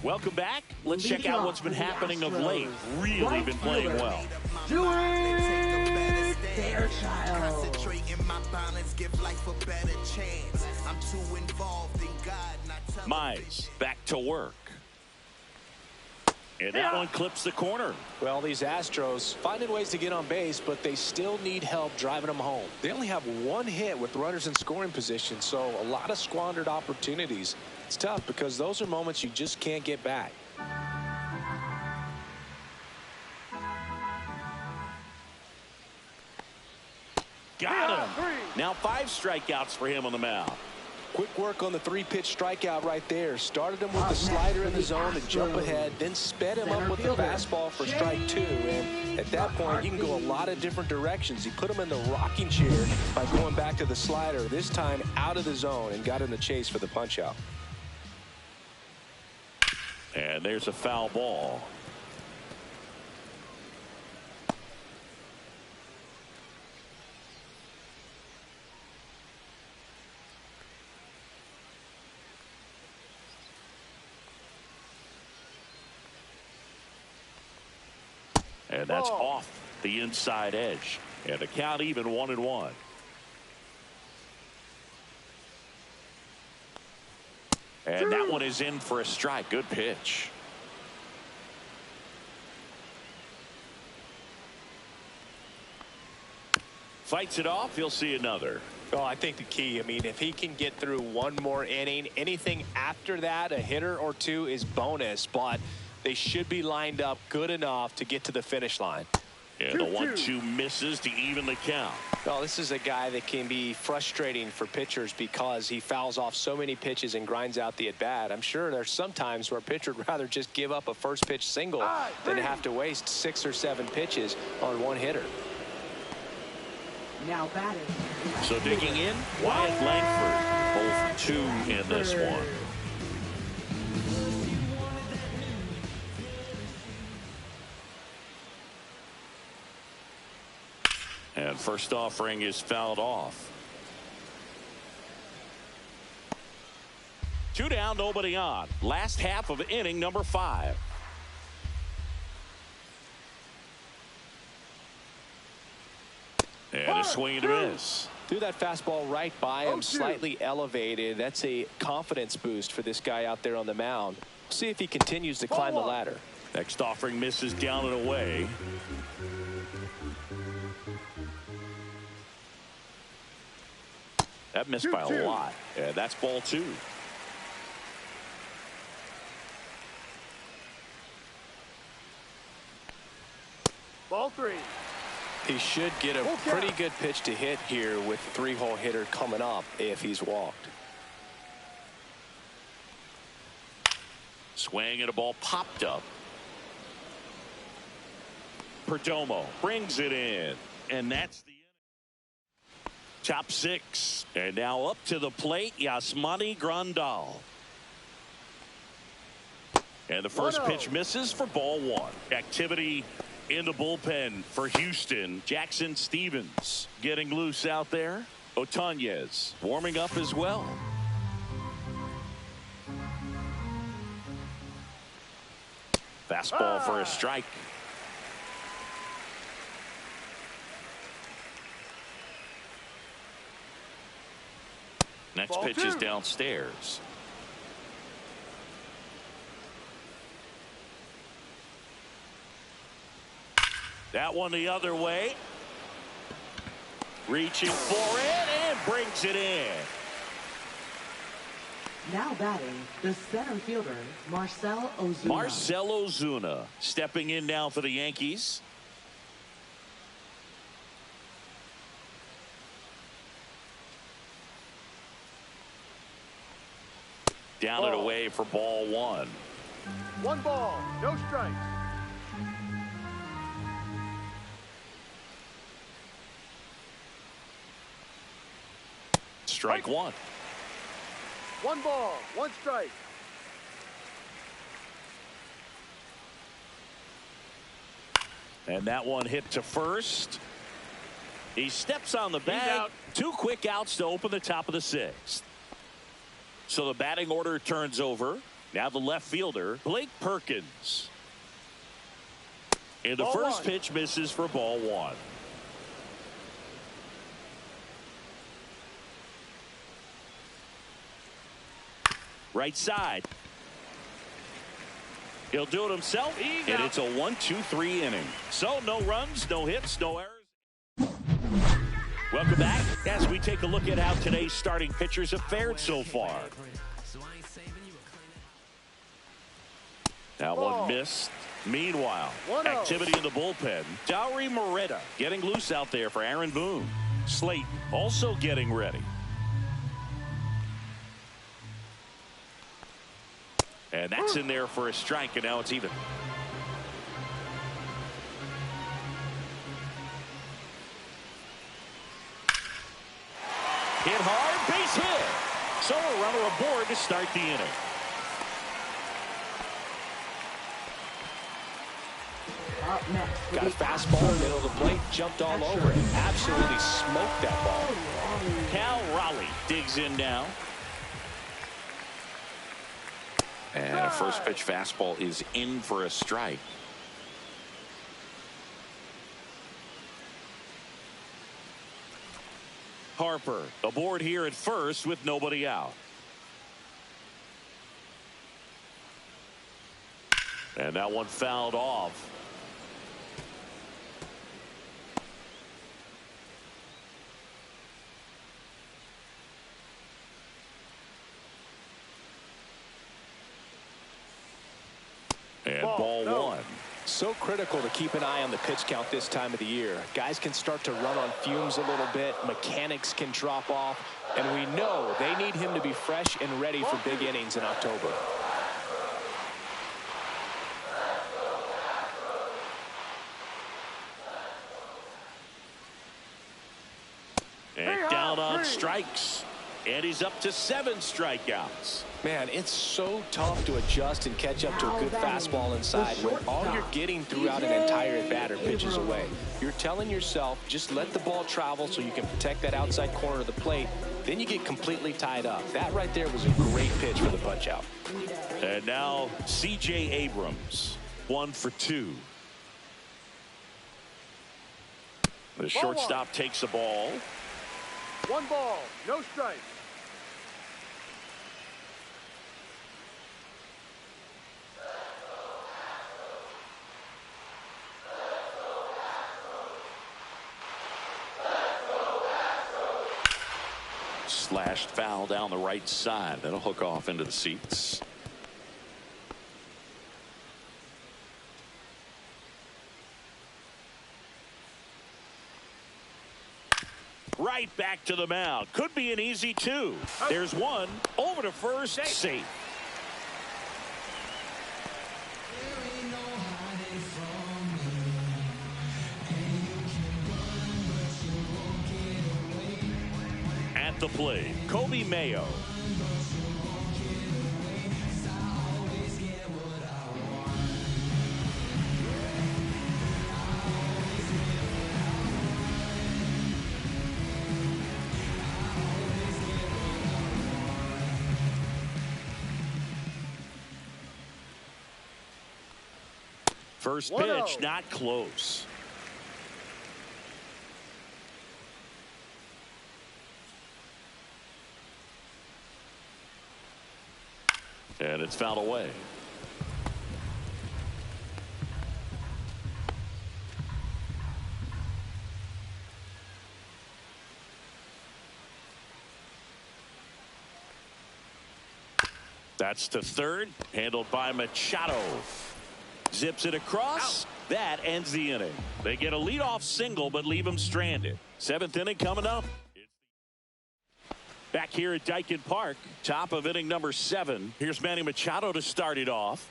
[SPEAKER 1] Welcome back. Let's check out what's been happening of late. Really been playing well.
[SPEAKER 5] Do it, Fairchild.
[SPEAKER 7] Concentrate in my balance, give life a better chance. I'm too involved in God, not
[SPEAKER 1] Mize back to work. And that one clips the corner.
[SPEAKER 3] Well, these Astros finding ways to get on base, but they still need help driving them home. They only have 1 hit with runners in scoring position, so a lot of squandered opportunities. It's tough because those are moments you just can't get back.
[SPEAKER 1] Got him. Now 5 strikeouts for him on the mound.
[SPEAKER 3] Quick work on the 3-pitch strikeout right there. Started him with the slider in the zone to jump ahead, then sped him up with the fastball for strike 2. And at that point, you can go a lot of different directions. He put him in the rocking chair by going back to the slider, this time out of the zone, and got in the chase for the punch out.
[SPEAKER 1] And there's a foul ball. And that's off the inside edge. And the count even 1-1. And that one is in for a strike. Good pitch. Fights it off. He'll see another.
[SPEAKER 3] Oh, I think the key, I mean, if he can get through one more inning, anything after that, a hitter or 2 is bonus. But they should be lined up good enough to get to the finish line.
[SPEAKER 1] And the 1-2 misses to even the count.
[SPEAKER 3] Well, this is a guy that can be frustrating for pitchers because he fouls off so many pitches and grinds out the at-bat. I'm sure there's some times where a pitcher would rather just give up a first pitch single than have to waste 6 or 7 pitches on one hitter.
[SPEAKER 5] Now batting.
[SPEAKER 1] So digging in, Wyatt Langford. 0 for 2 in this one. And first offering is fouled off. 2 down, nobody on. Last half of inning number 5. And a swing and a miss.
[SPEAKER 3] Threw that fastball right by him,
[SPEAKER 4] 0-2.
[SPEAKER 3] slightly elevated. That's a confidence boost for this guy out there on the mound. See if he continues to climb the ladder.
[SPEAKER 1] Next offering misses down and away. That missed by a lot. Yeah, that's ball 2.
[SPEAKER 4] Ball 3.
[SPEAKER 3] He should get a pretty good pitch to hit here with the 3-hole hitter coming up if he's walked.
[SPEAKER 1] Swing and a ball popped up. Perdomo brings it in. And that's the inning. Top 6. And now up to the plate, Yasmani Grandal. And the first pitch misses for ball 1. Activity in the bullpen for Houston. Jackson Stevens getting loose out there. Otanez warming up as well. Fastball for a strike. Next pitch is downstairs. That one the other way. Reaching for it and brings it in.
[SPEAKER 5] Now batting, the center fielder, Marcell Ozuna.
[SPEAKER 1] Marcell Ozuna stepping in now for the Yankees. Down and away for ball 1.
[SPEAKER 4] 1 ball, no strikes.
[SPEAKER 1] Strike 1.
[SPEAKER 4] 1 ball, 1 strike.
[SPEAKER 1] And that one hit to first. He steps on the bag. 2 quick outs to open the top of the 6th. So the batting order turns over. Now the left fielder, Blake Perkins. And the first pitch misses for ball 1. Right side. He'll do it himself. And it's a 1-2-3 inning. So no runs, no hits, no errors. Welcome back as we take a look at how today's starting pitchers have fared so far. That one missed. Meanwhile, activity in the bullpen. Dowry Moreta getting loose out there for Aaron Boone. Slate also getting ready. And that's in there for a strike, and now it's even. Hit hard, base hit. So a runner aboard to start the inning.
[SPEAKER 5] Up next.
[SPEAKER 3] Got a fastball, middle of the plate, jumped all over it. Absolutely smoked that ball.
[SPEAKER 1] Cal Raleigh digs in now.
[SPEAKER 8] And a first pitch fastball is in for a strike.
[SPEAKER 1] Harper aboard here at first with nobody out. And that one fouled off. And ball 1.
[SPEAKER 3] So critical to keep an eye on the pitch count this time of the year. Guys can start to run on fumes a little bit. Mechanics can drop off. And we know they need him to be fresh and ready for big innings in October.
[SPEAKER 1] And down on strikes. And he's up to 7 strikeouts.
[SPEAKER 3] Man, it's so tough to adjust and catch up to a good fastball inside when all you're getting throughout an entire batter pitches away. You're telling yourself, just let the ball travel so you can protect that outside corner of the plate. Then you get completely tied up. That right there was a great pitch for the punch out.
[SPEAKER 1] And now C.J. Abrams, 1 for 2. The shortstop takes the ball.
[SPEAKER 4] 1 ball, no strikes.
[SPEAKER 1] Slashed foul down the right side. That'll hook off into the seats. Right back to the mound. Could be an easy 2. There's 1. Over to first. Safe. At the plate, Kobe Mayo. First pitch, not close. And it's fouled away. That's to third, handled by Machado. Zips it across. That ends the inning. They get a leadoff single, but leave him stranded. 7th inning coming up. Back here at Daikin Park, top of inning number 7. Here's Manny Machado to start it off.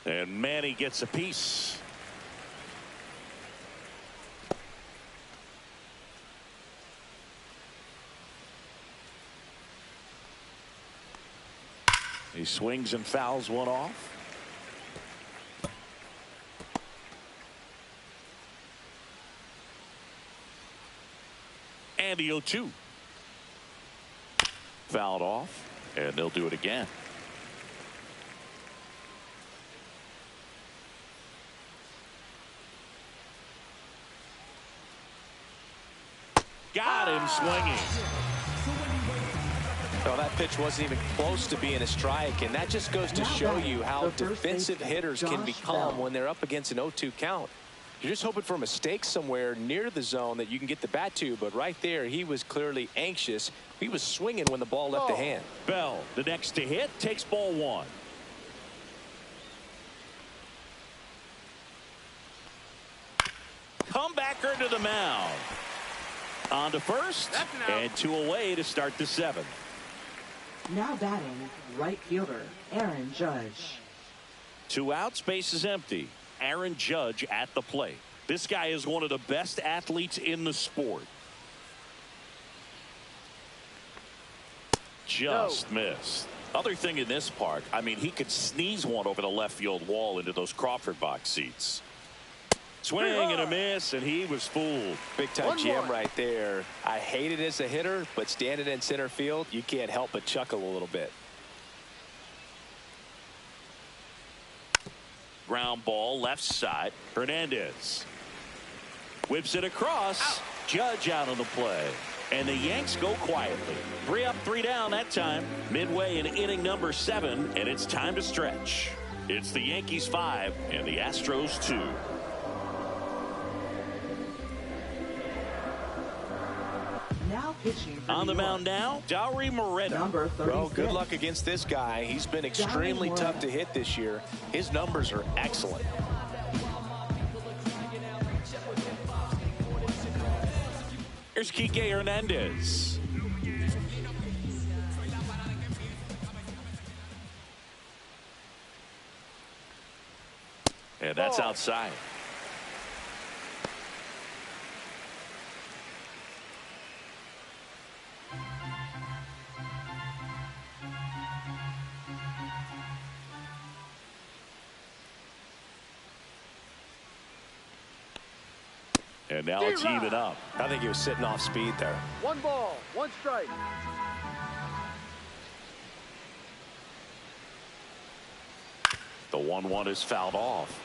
[SPEAKER 1] And Manny gets a piece. He swings and fouls one off. And the 0-2. Fouled off, and they'll do it again. Got him swinging.
[SPEAKER 3] Well, that pitch wasn't even close to being a strike, and that just goes to show you how defensive hitters can become when they're up against an 0-2 count. You're just hoping for a mistake somewhere near the zone that you can get the bat to, but right there he was clearly anxious. He was swinging when the ball left the hand.
[SPEAKER 1] Bell, the next to hit, takes ball 1. Comebacker to the mound. On to first, and 2 away to start the 7th.
[SPEAKER 5] Now batting, right fielder, Aaron Judge.
[SPEAKER 1] 2 outs, base is empty. Aaron Judge at the plate. This guy is one of the best athletes in the sport. Just missed. Other thing in this park, I mean, he could sneeze one over the left field wall into those Crawford box seats. Swing and a miss, and he was fooled.
[SPEAKER 3] Big time jam right there. I hate it as a hitter, but standing in center field, you can't help but chuckle a little bit.
[SPEAKER 1] Ground ball left side. Hernandez whips it across. Judge out on the play, and the Yanks go quietly. 3 up, 3 down that time. Midway in inning number 7, and it's time to stretch. It's the Yankees 5 and the Astros 2.
[SPEAKER 5] Now pitching for
[SPEAKER 1] on the mound now, Dowry Moreno.
[SPEAKER 5] Number 36.
[SPEAKER 3] Well, good luck against this guy. He's been extremely tough to hit this year. His numbers are excellent.
[SPEAKER 1] Here's Kike Hernandez. And that's outside. And now it's even up.
[SPEAKER 3] I think he was sitting off speed there.
[SPEAKER 4] 1 ball, 1 strike.
[SPEAKER 1] The 1-1 is fouled off.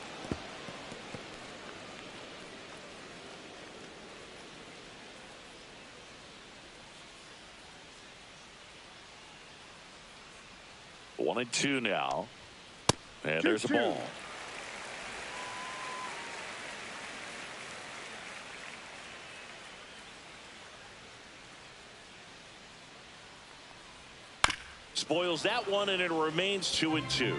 [SPEAKER 1] 1-2 now. And there's a ball. Spoils that one, and it remains 2-2.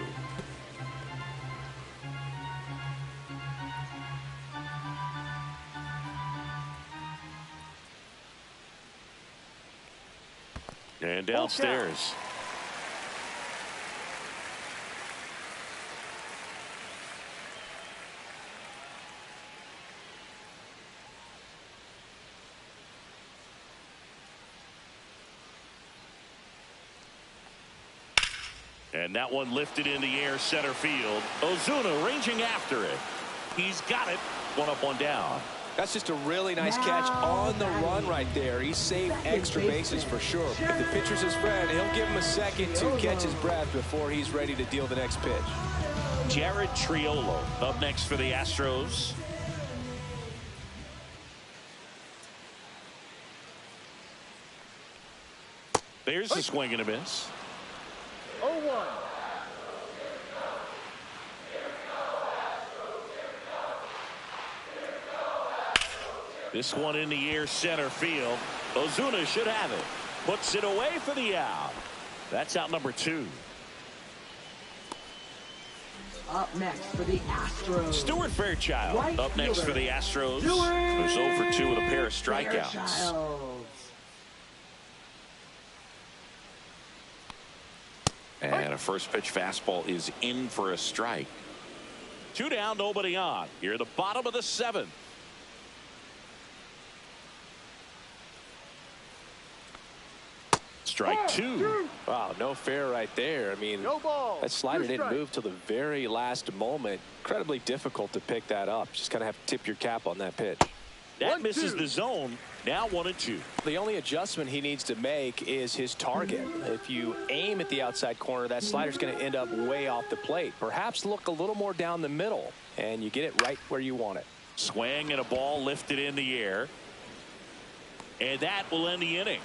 [SPEAKER 1] And downstairs. And that one lifted in the air, center field. Ozuna ranging after it. He's got it. One up, one down.
[SPEAKER 3] That's just a really nice catch on the run right there. He saved extra bases for sure. If the pitcher's his friend, he'll give him a second to catch his breath before he's ready to deal the next pitch.
[SPEAKER 1] Jared Triolo up next for the Astros. There's a swing and a miss.
[SPEAKER 4] 0-1.
[SPEAKER 1] This one in the air, center field. Ozuna should have it. Puts it away for the out. That's out number 2.
[SPEAKER 5] Up next for the Astros,
[SPEAKER 1] Stuart Fairchild
[SPEAKER 5] right
[SPEAKER 1] up next for the Astros. Who's 0 for 2 with a pair of strikeouts.
[SPEAKER 5] Fairchild.
[SPEAKER 8] And a first pitch fastball is in for a strike.
[SPEAKER 1] 2 down, nobody on. Here at the bottom of the 7th. Strike 2.
[SPEAKER 3] Wow, no fair right there. I mean,
[SPEAKER 4] No ball.
[SPEAKER 3] that slider
[SPEAKER 4] 2
[SPEAKER 3] didn't
[SPEAKER 4] strikes.
[SPEAKER 3] move till the very last moment. Incredibly difficult to pick that up. Just kind of have to tip your cap on that pitch.
[SPEAKER 1] That
[SPEAKER 4] 1-2.
[SPEAKER 1] misses the zone. Now 1-2.
[SPEAKER 3] The only adjustment he needs to make is his target. If you aim at the outside corner, that slider's going to end up way off the plate. Perhaps look a little more down the middle, and you get it right where you want it.
[SPEAKER 1] Swing and a ball lifted in the air. And that will end the inning.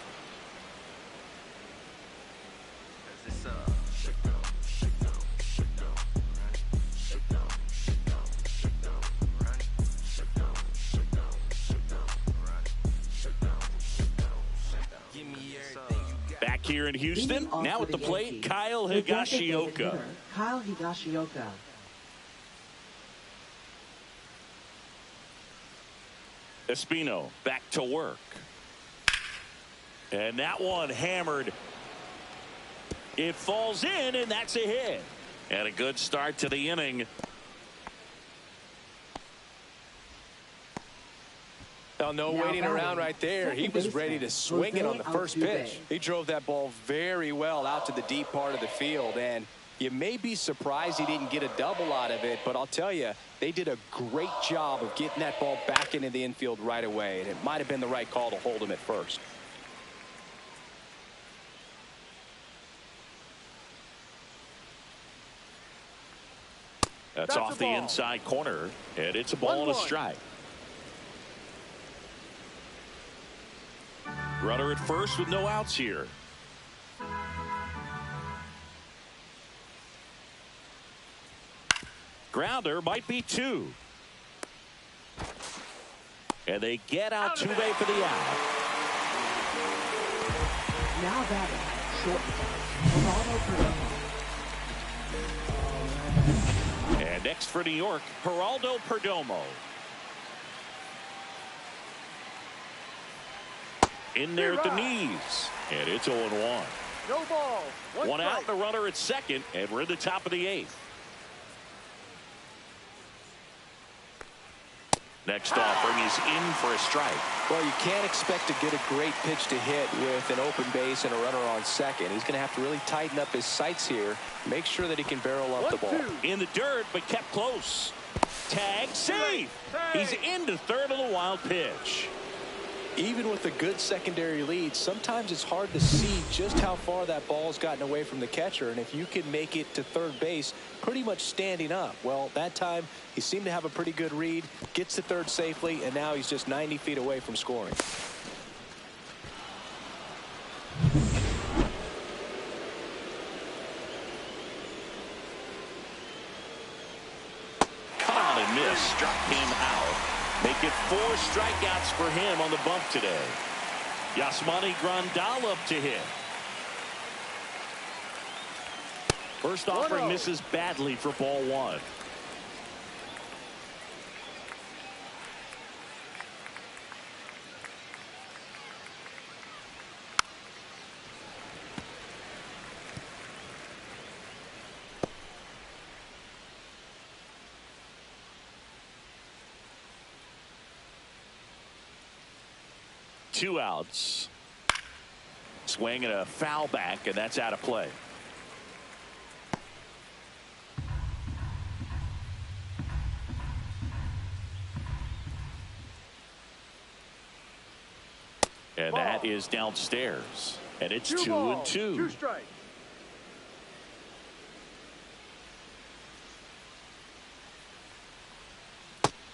[SPEAKER 1] Back here in Houston,
[SPEAKER 5] Leading off
[SPEAKER 1] now
[SPEAKER 5] for
[SPEAKER 1] at the
[SPEAKER 5] the
[SPEAKER 1] plate,
[SPEAKER 5] Yankees,
[SPEAKER 1] Kyle
[SPEAKER 5] the designated
[SPEAKER 1] Higashioka.
[SPEAKER 5] hitter, Kyle Higashioka.
[SPEAKER 1] Espino back to work. And that one hammered. It falls in, and that's a hit. And a good start to the inning.
[SPEAKER 3] Oh, no
[SPEAKER 5] Now
[SPEAKER 3] waiting
[SPEAKER 5] batting,
[SPEAKER 3] around right there. He
[SPEAKER 5] second
[SPEAKER 3] was ready
[SPEAKER 5] baseman,
[SPEAKER 3] to swing it on the
[SPEAKER 5] Jose
[SPEAKER 3] first
[SPEAKER 5] Altuve.
[SPEAKER 3] pitch. He drove that ball very well out to the deep part of the field, and you may be surprised he didn't get a double out of it, but I'll tell you, they did a great job of getting that ball back into the infield right away, and it might have been the right call to hold him at first.
[SPEAKER 1] That's off the inside corner, and it's a ball and a
[SPEAKER 4] 1-1.
[SPEAKER 1] strike. Runner at first with no outs here. Grounder might be 2. And they get Altuve for the out.
[SPEAKER 5] Now batting, shortstop, Geraldo Perdomo.
[SPEAKER 1] And next for New York, Geraldo Perdomo. In there at the knees. And it's 0-1.
[SPEAKER 4] No ball.
[SPEAKER 1] One out, the runner at second, and we're in the top of the 8th. Next offering is in for a strike.
[SPEAKER 3] Well, you can't expect to get a great pitch to hit with an open base and a runner on second. He's going to have to really tighten up his sights here, make sure that he can barrel up the ball.
[SPEAKER 1] In the dirt, but kept close. Tag, save. He's into third on the wild pitch.
[SPEAKER 3] Even with a good secondary lead, sometimes it's hard to see just how far that ball's gotten away from the catcher, and if you can make it to third base pretty much standing up. Well, that time he seemed to have a pretty good read, gets to third safely, and now he's just 90 feet away from scoring.
[SPEAKER 1] a miss. Struck him out. Make it 4 strikeouts for him on the bump today. Yasmani Grandal up to hit. First offering misses badly for ball 1. Two outs. Swing and a foul back, and that's out of play. And that is downstairs. And it's 2-2.
[SPEAKER 4] 2 strikes.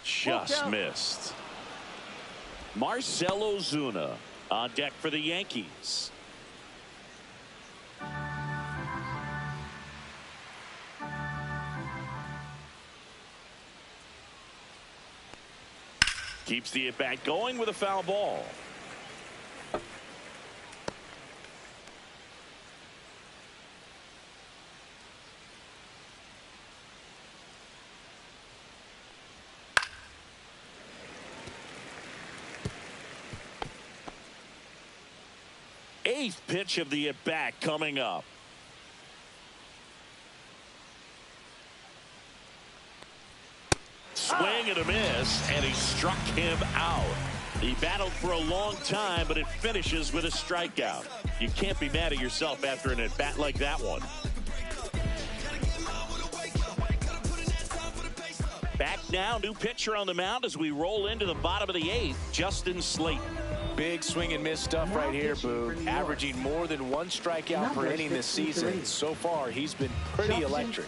[SPEAKER 1] Just missed. Marcell Ozuna on deck for the Yankees. Keeps the at-bat going with a foul ball. Eighth pitch of the at-bat coming up. Swing and a miss, and he struck him out. He battled for a long time, but it finishes with a strikeout. You can't be mad at yourself after an at-bat like that one. Back now, new pitcher on the mound as we roll into the bottom of the 8th, Justin Slayton.
[SPEAKER 3] Big swing and miss stuff right here, Boo. Averaging more than 1 strikeout per inning this season. So far, he's been pretty electric.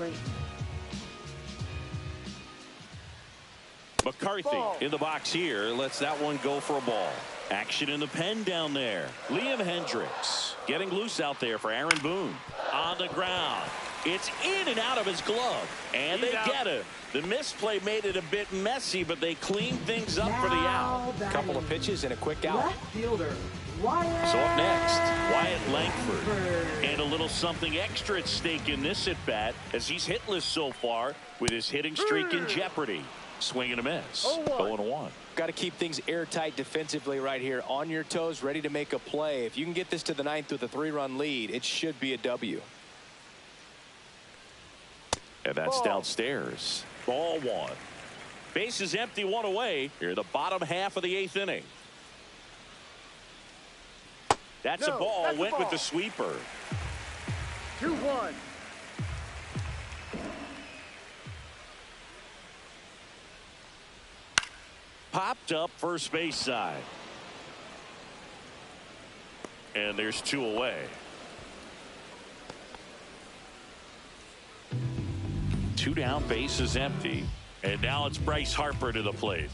[SPEAKER 1] McCarthy in the box here. Lets that one go for a ball. Action in the pen down there. Liam Hendricks getting loose out there for Aaron Boone. On the ground. It's in and out of his glove. And they get him. The misplay made it a bit messy, but they cleaned things up for the out.
[SPEAKER 3] Couple of pitches and a quick out.
[SPEAKER 5] Left fielder, Wyatt.
[SPEAKER 1] So up next, Wyatt Langford. And a little something extra at stake in this at-bat as he's hitless so far with his hitting streak in jeopardy. Swing and a miss. 0-1.
[SPEAKER 3] Got to keep things airtight defensively right here. On your toes, ready to make a play. If you can get this to the 9th with a 3-run lead, it should be a W.
[SPEAKER 1] And that's downstairs. Ball 1. Base is empty, 1 away. Here, the bottom half of the 8th inning. That's a ball. Went with the sweeper.
[SPEAKER 4] 2-1.
[SPEAKER 1] Popped up first base side. And there's 2 away. 2 down, base is empty. And now it's Bryce Harper to the plate.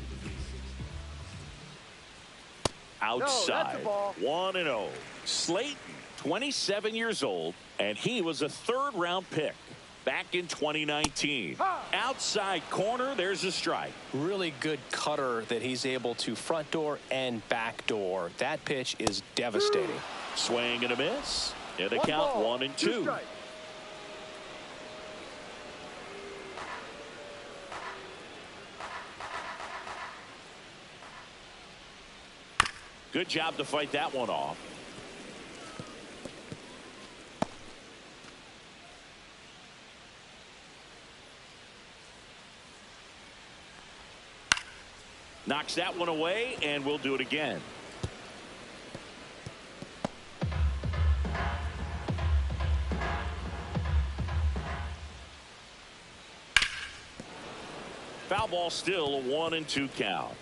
[SPEAKER 1] Outside. 1-0. Slayton, 27 years old, and he was a 3rd-round pick back in 2019. Outside corner, there's a strike.
[SPEAKER 3] Really good cutter that he's able to front door and back door. That pitch is devastating.
[SPEAKER 1] Swing and a miss. And the count 1-2. Good job to fight that one off. Knocks that one away, and we'll do it again. Foul ball, still a 1-2 count.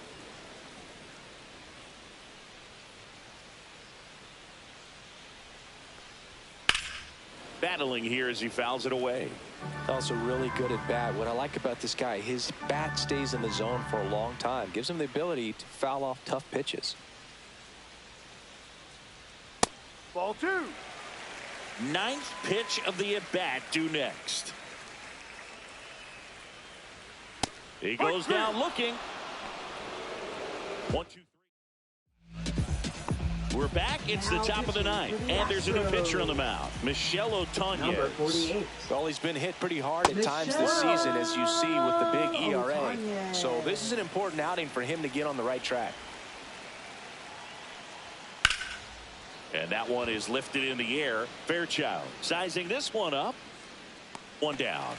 [SPEAKER 1] Battling here as he fouls it away.
[SPEAKER 3] Also really good at bat. What I like about this guy, his bat stays in the zone for a long time. Gives him the ability to foul off tough pitches.
[SPEAKER 4] Ball 2.
[SPEAKER 1] 9th pitch of the at-bat due next. He goes down looking. 1, 2, 3. We're back. It's the top of the ninth, and there's a new pitcher on the mound, Michel
[SPEAKER 5] Number
[SPEAKER 1] Otonez.
[SPEAKER 5] 48.
[SPEAKER 3] Well, he's been hit pretty hard at times this season, as you see with the big ERA. So this is an important outing for him to get on the right track.
[SPEAKER 1] And that one is lifted in the air. Fairchild sizing this one up. 1 down.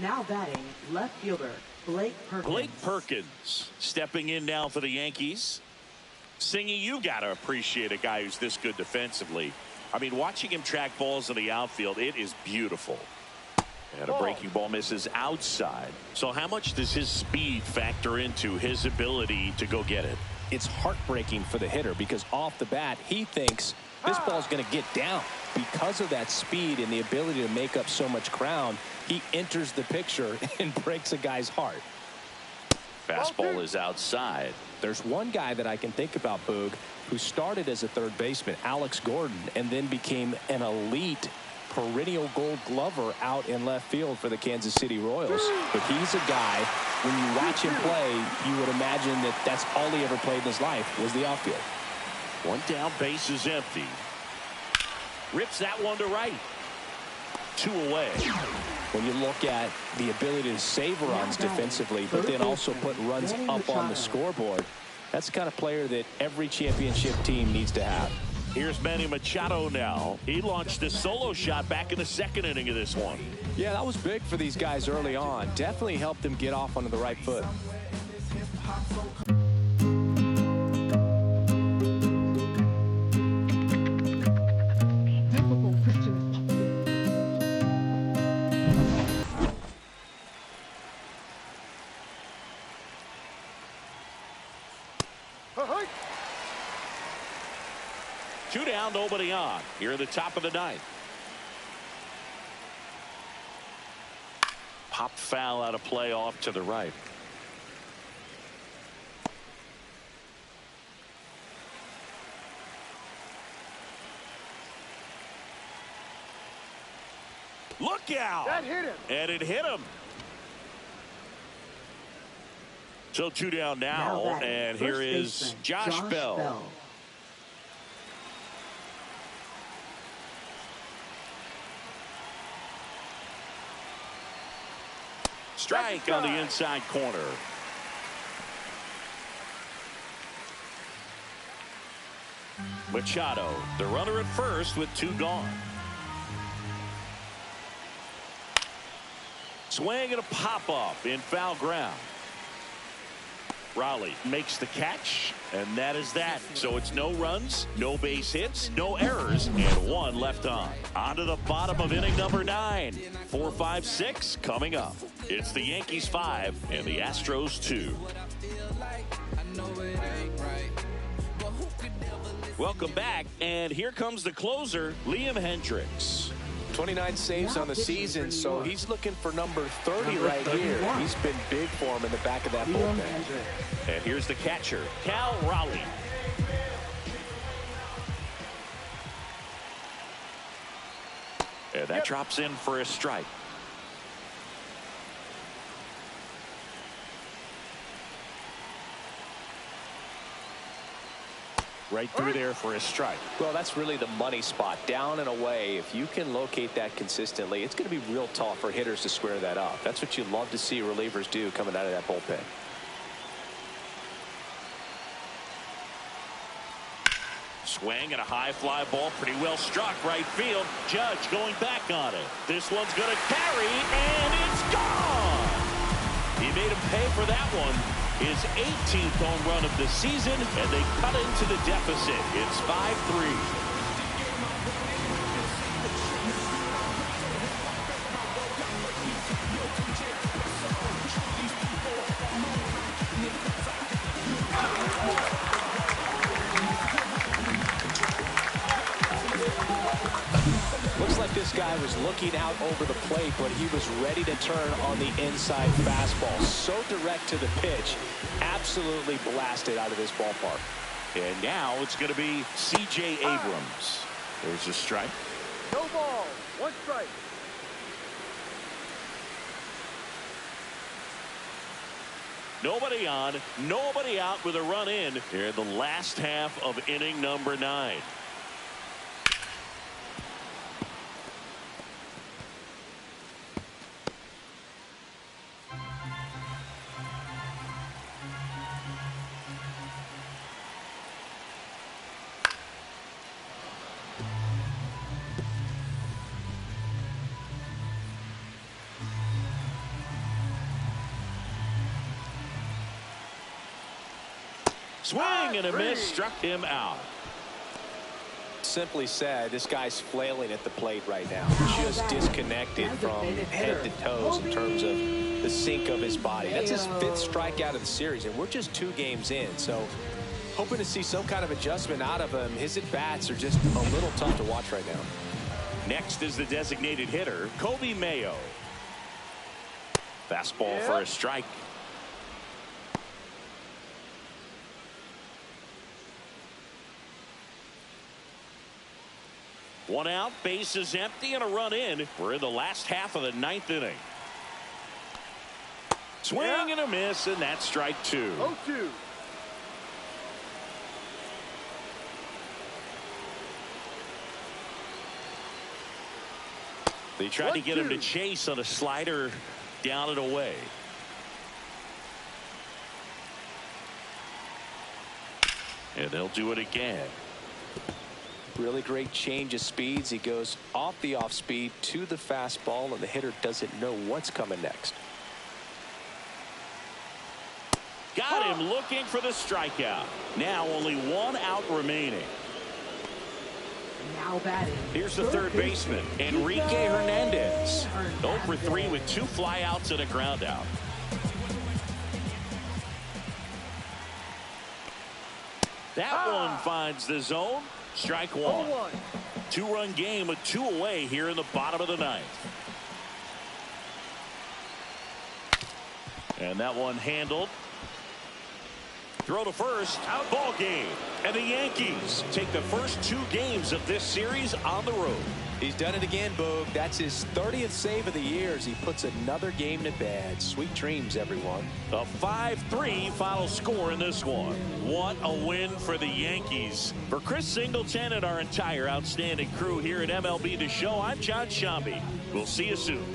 [SPEAKER 5] Now batting, left fielder, Blake Perkins.
[SPEAKER 1] Blake Perkins stepping in now for the Yankees. Singy, you got to appreciate a guy who's this good defensively. I mean, watching him track balls in the outfield, it is beautiful. And a breaking ball misses outside. So how much does his speed factor into his ability to go get it?
[SPEAKER 3] It's heartbreaking for the hitter because off the bat, he thinks this ball's going to get down. Because of that speed and the ability to make up so much ground, he enters the picture and breaks a guy's heart.
[SPEAKER 1] Fastball is outside.
[SPEAKER 3] There's one guy that I can think about, Boog, who started as a third baseman, Alex Gordon, and then became an elite perennial gold glover out in left field for the Kansas City Royals. But he's a guy, when you watch him play, you would imagine that that's all he ever played in his life was the outfield.
[SPEAKER 1] 1 down, base is empty. Rips that one to right. 2 away.
[SPEAKER 3] When you look at the ability to save runs defensively, but then also put runs up on the scoreboard, that's the kind of player that every championship team needs to have.
[SPEAKER 1] Here's Manny Machado now. He launched a solo shot back in the 2nd inning of this one.
[SPEAKER 3] Yeah, that was big for these guys early on. Definitely helped them get off onto the right foot.
[SPEAKER 1] Two down, nobody on. Here at the top of the ninth. Pop foul out of play off to the right. Look out!
[SPEAKER 4] That hit him.
[SPEAKER 1] And it hit him. So 2 down now, and here is Josh Bell. Strike on the inside corner. Machado, the runner at first with 2 gone. Swing and a pop-up in foul ground. Raleigh makes the catch, and that is that. So it's no runs, no base hits, no errors, and 1 left on. On to the bottom of inning number 9. 4, 5, 6 coming up. It's the Yankees 5 and the Astros 2. Welcome back, and here comes the closer, Liam Hendricks.
[SPEAKER 3] 29 saves on the season, so he's looking for number 30 right here. He's been big for him in the back of that bullpen.
[SPEAKER 1] And here's the catcher, Cal Raleigh. And that drops in for a strike. Right through there for a strike.
[SPEAKER 3] Well, that's really the money spot, down and away. If you can locate that consistently, it's going to be real tough for hitters to square that up. That's what you love to see relievers do coming out of that bullpen.
[SPEAKER 1] Swing and a high fly ball, pretty well struck right field. Judge going back on it. This one's going to carry, and it's gone. He made him pay for that one. His 18th home run of the season, and they cut into the deficit. It's 5-3.
[SPEAKER 3] Looks like this guy was looking out over the plate, but he was ready to turn on the inside fastball. So direct to the pitch, absolutely blasted out of this ballpark.
[SPEAKER 1] And now it's going to be C.J. Abrams. There's a strike.
[SPEAKER 4] No ball. 1 strike.
[SPEAKER 1] Nobody on, nobody out with a run in here in the last half of inning number 9. Swing and a miss, struck him out.
[SPEAKER 3] Simply said, this guy's flailing at the plate right now. Just disconnected from head to toes in terms of the sink of his body. That's his 5th strikeout of the series, and we're just 2 games in. So hoping to see some kind of adjustment out of him. His at-bats are just a little tough to watch right now.
[SPEAKER 1] Next is the designated hitter, Kobe Mayo. Fastball for a strike. One out, base is empty, and a run in. We're in the last half of the 9th inning. Swing and a miss, and that's strike 2.
[SPEAKER 4] 0-2.
[SPEAKER 1] They tried to get him to chase on a slider down and away. And they'll do it again.
[SPEAKER 3] Really great change of speeds. He goes off the off speed to the fastball, and the hitter doesn't know what's coming next.
[SPEAKER 1] Got him looking for the strikeout. Now only 1 out remaining.
[SPEAKER 5] Now batting.
[SPEAKER 1] Here's the third baseman, Enrique Hernandez. 0 for 3 with 2 flyouts and a ground out. That one finds the zone. Strike 1. 2-run game with 2 away here in the bottom of the 9th. And that one handled. Throw to first. Ball game. And the Yankees take the first 2 games of this series on the road.
[SPEAKER 3] He's done it again, Boog. That's his 30th save of the year as he puts another game to bed. Sweet dreams, everyone.
[SPEAKER 1] A 5-3 final score in this one. What a win for the Yankees. For Chris Singleton and our entire outstanding crew here at MLB The Show, I'm John Shambi. We'll see you soon.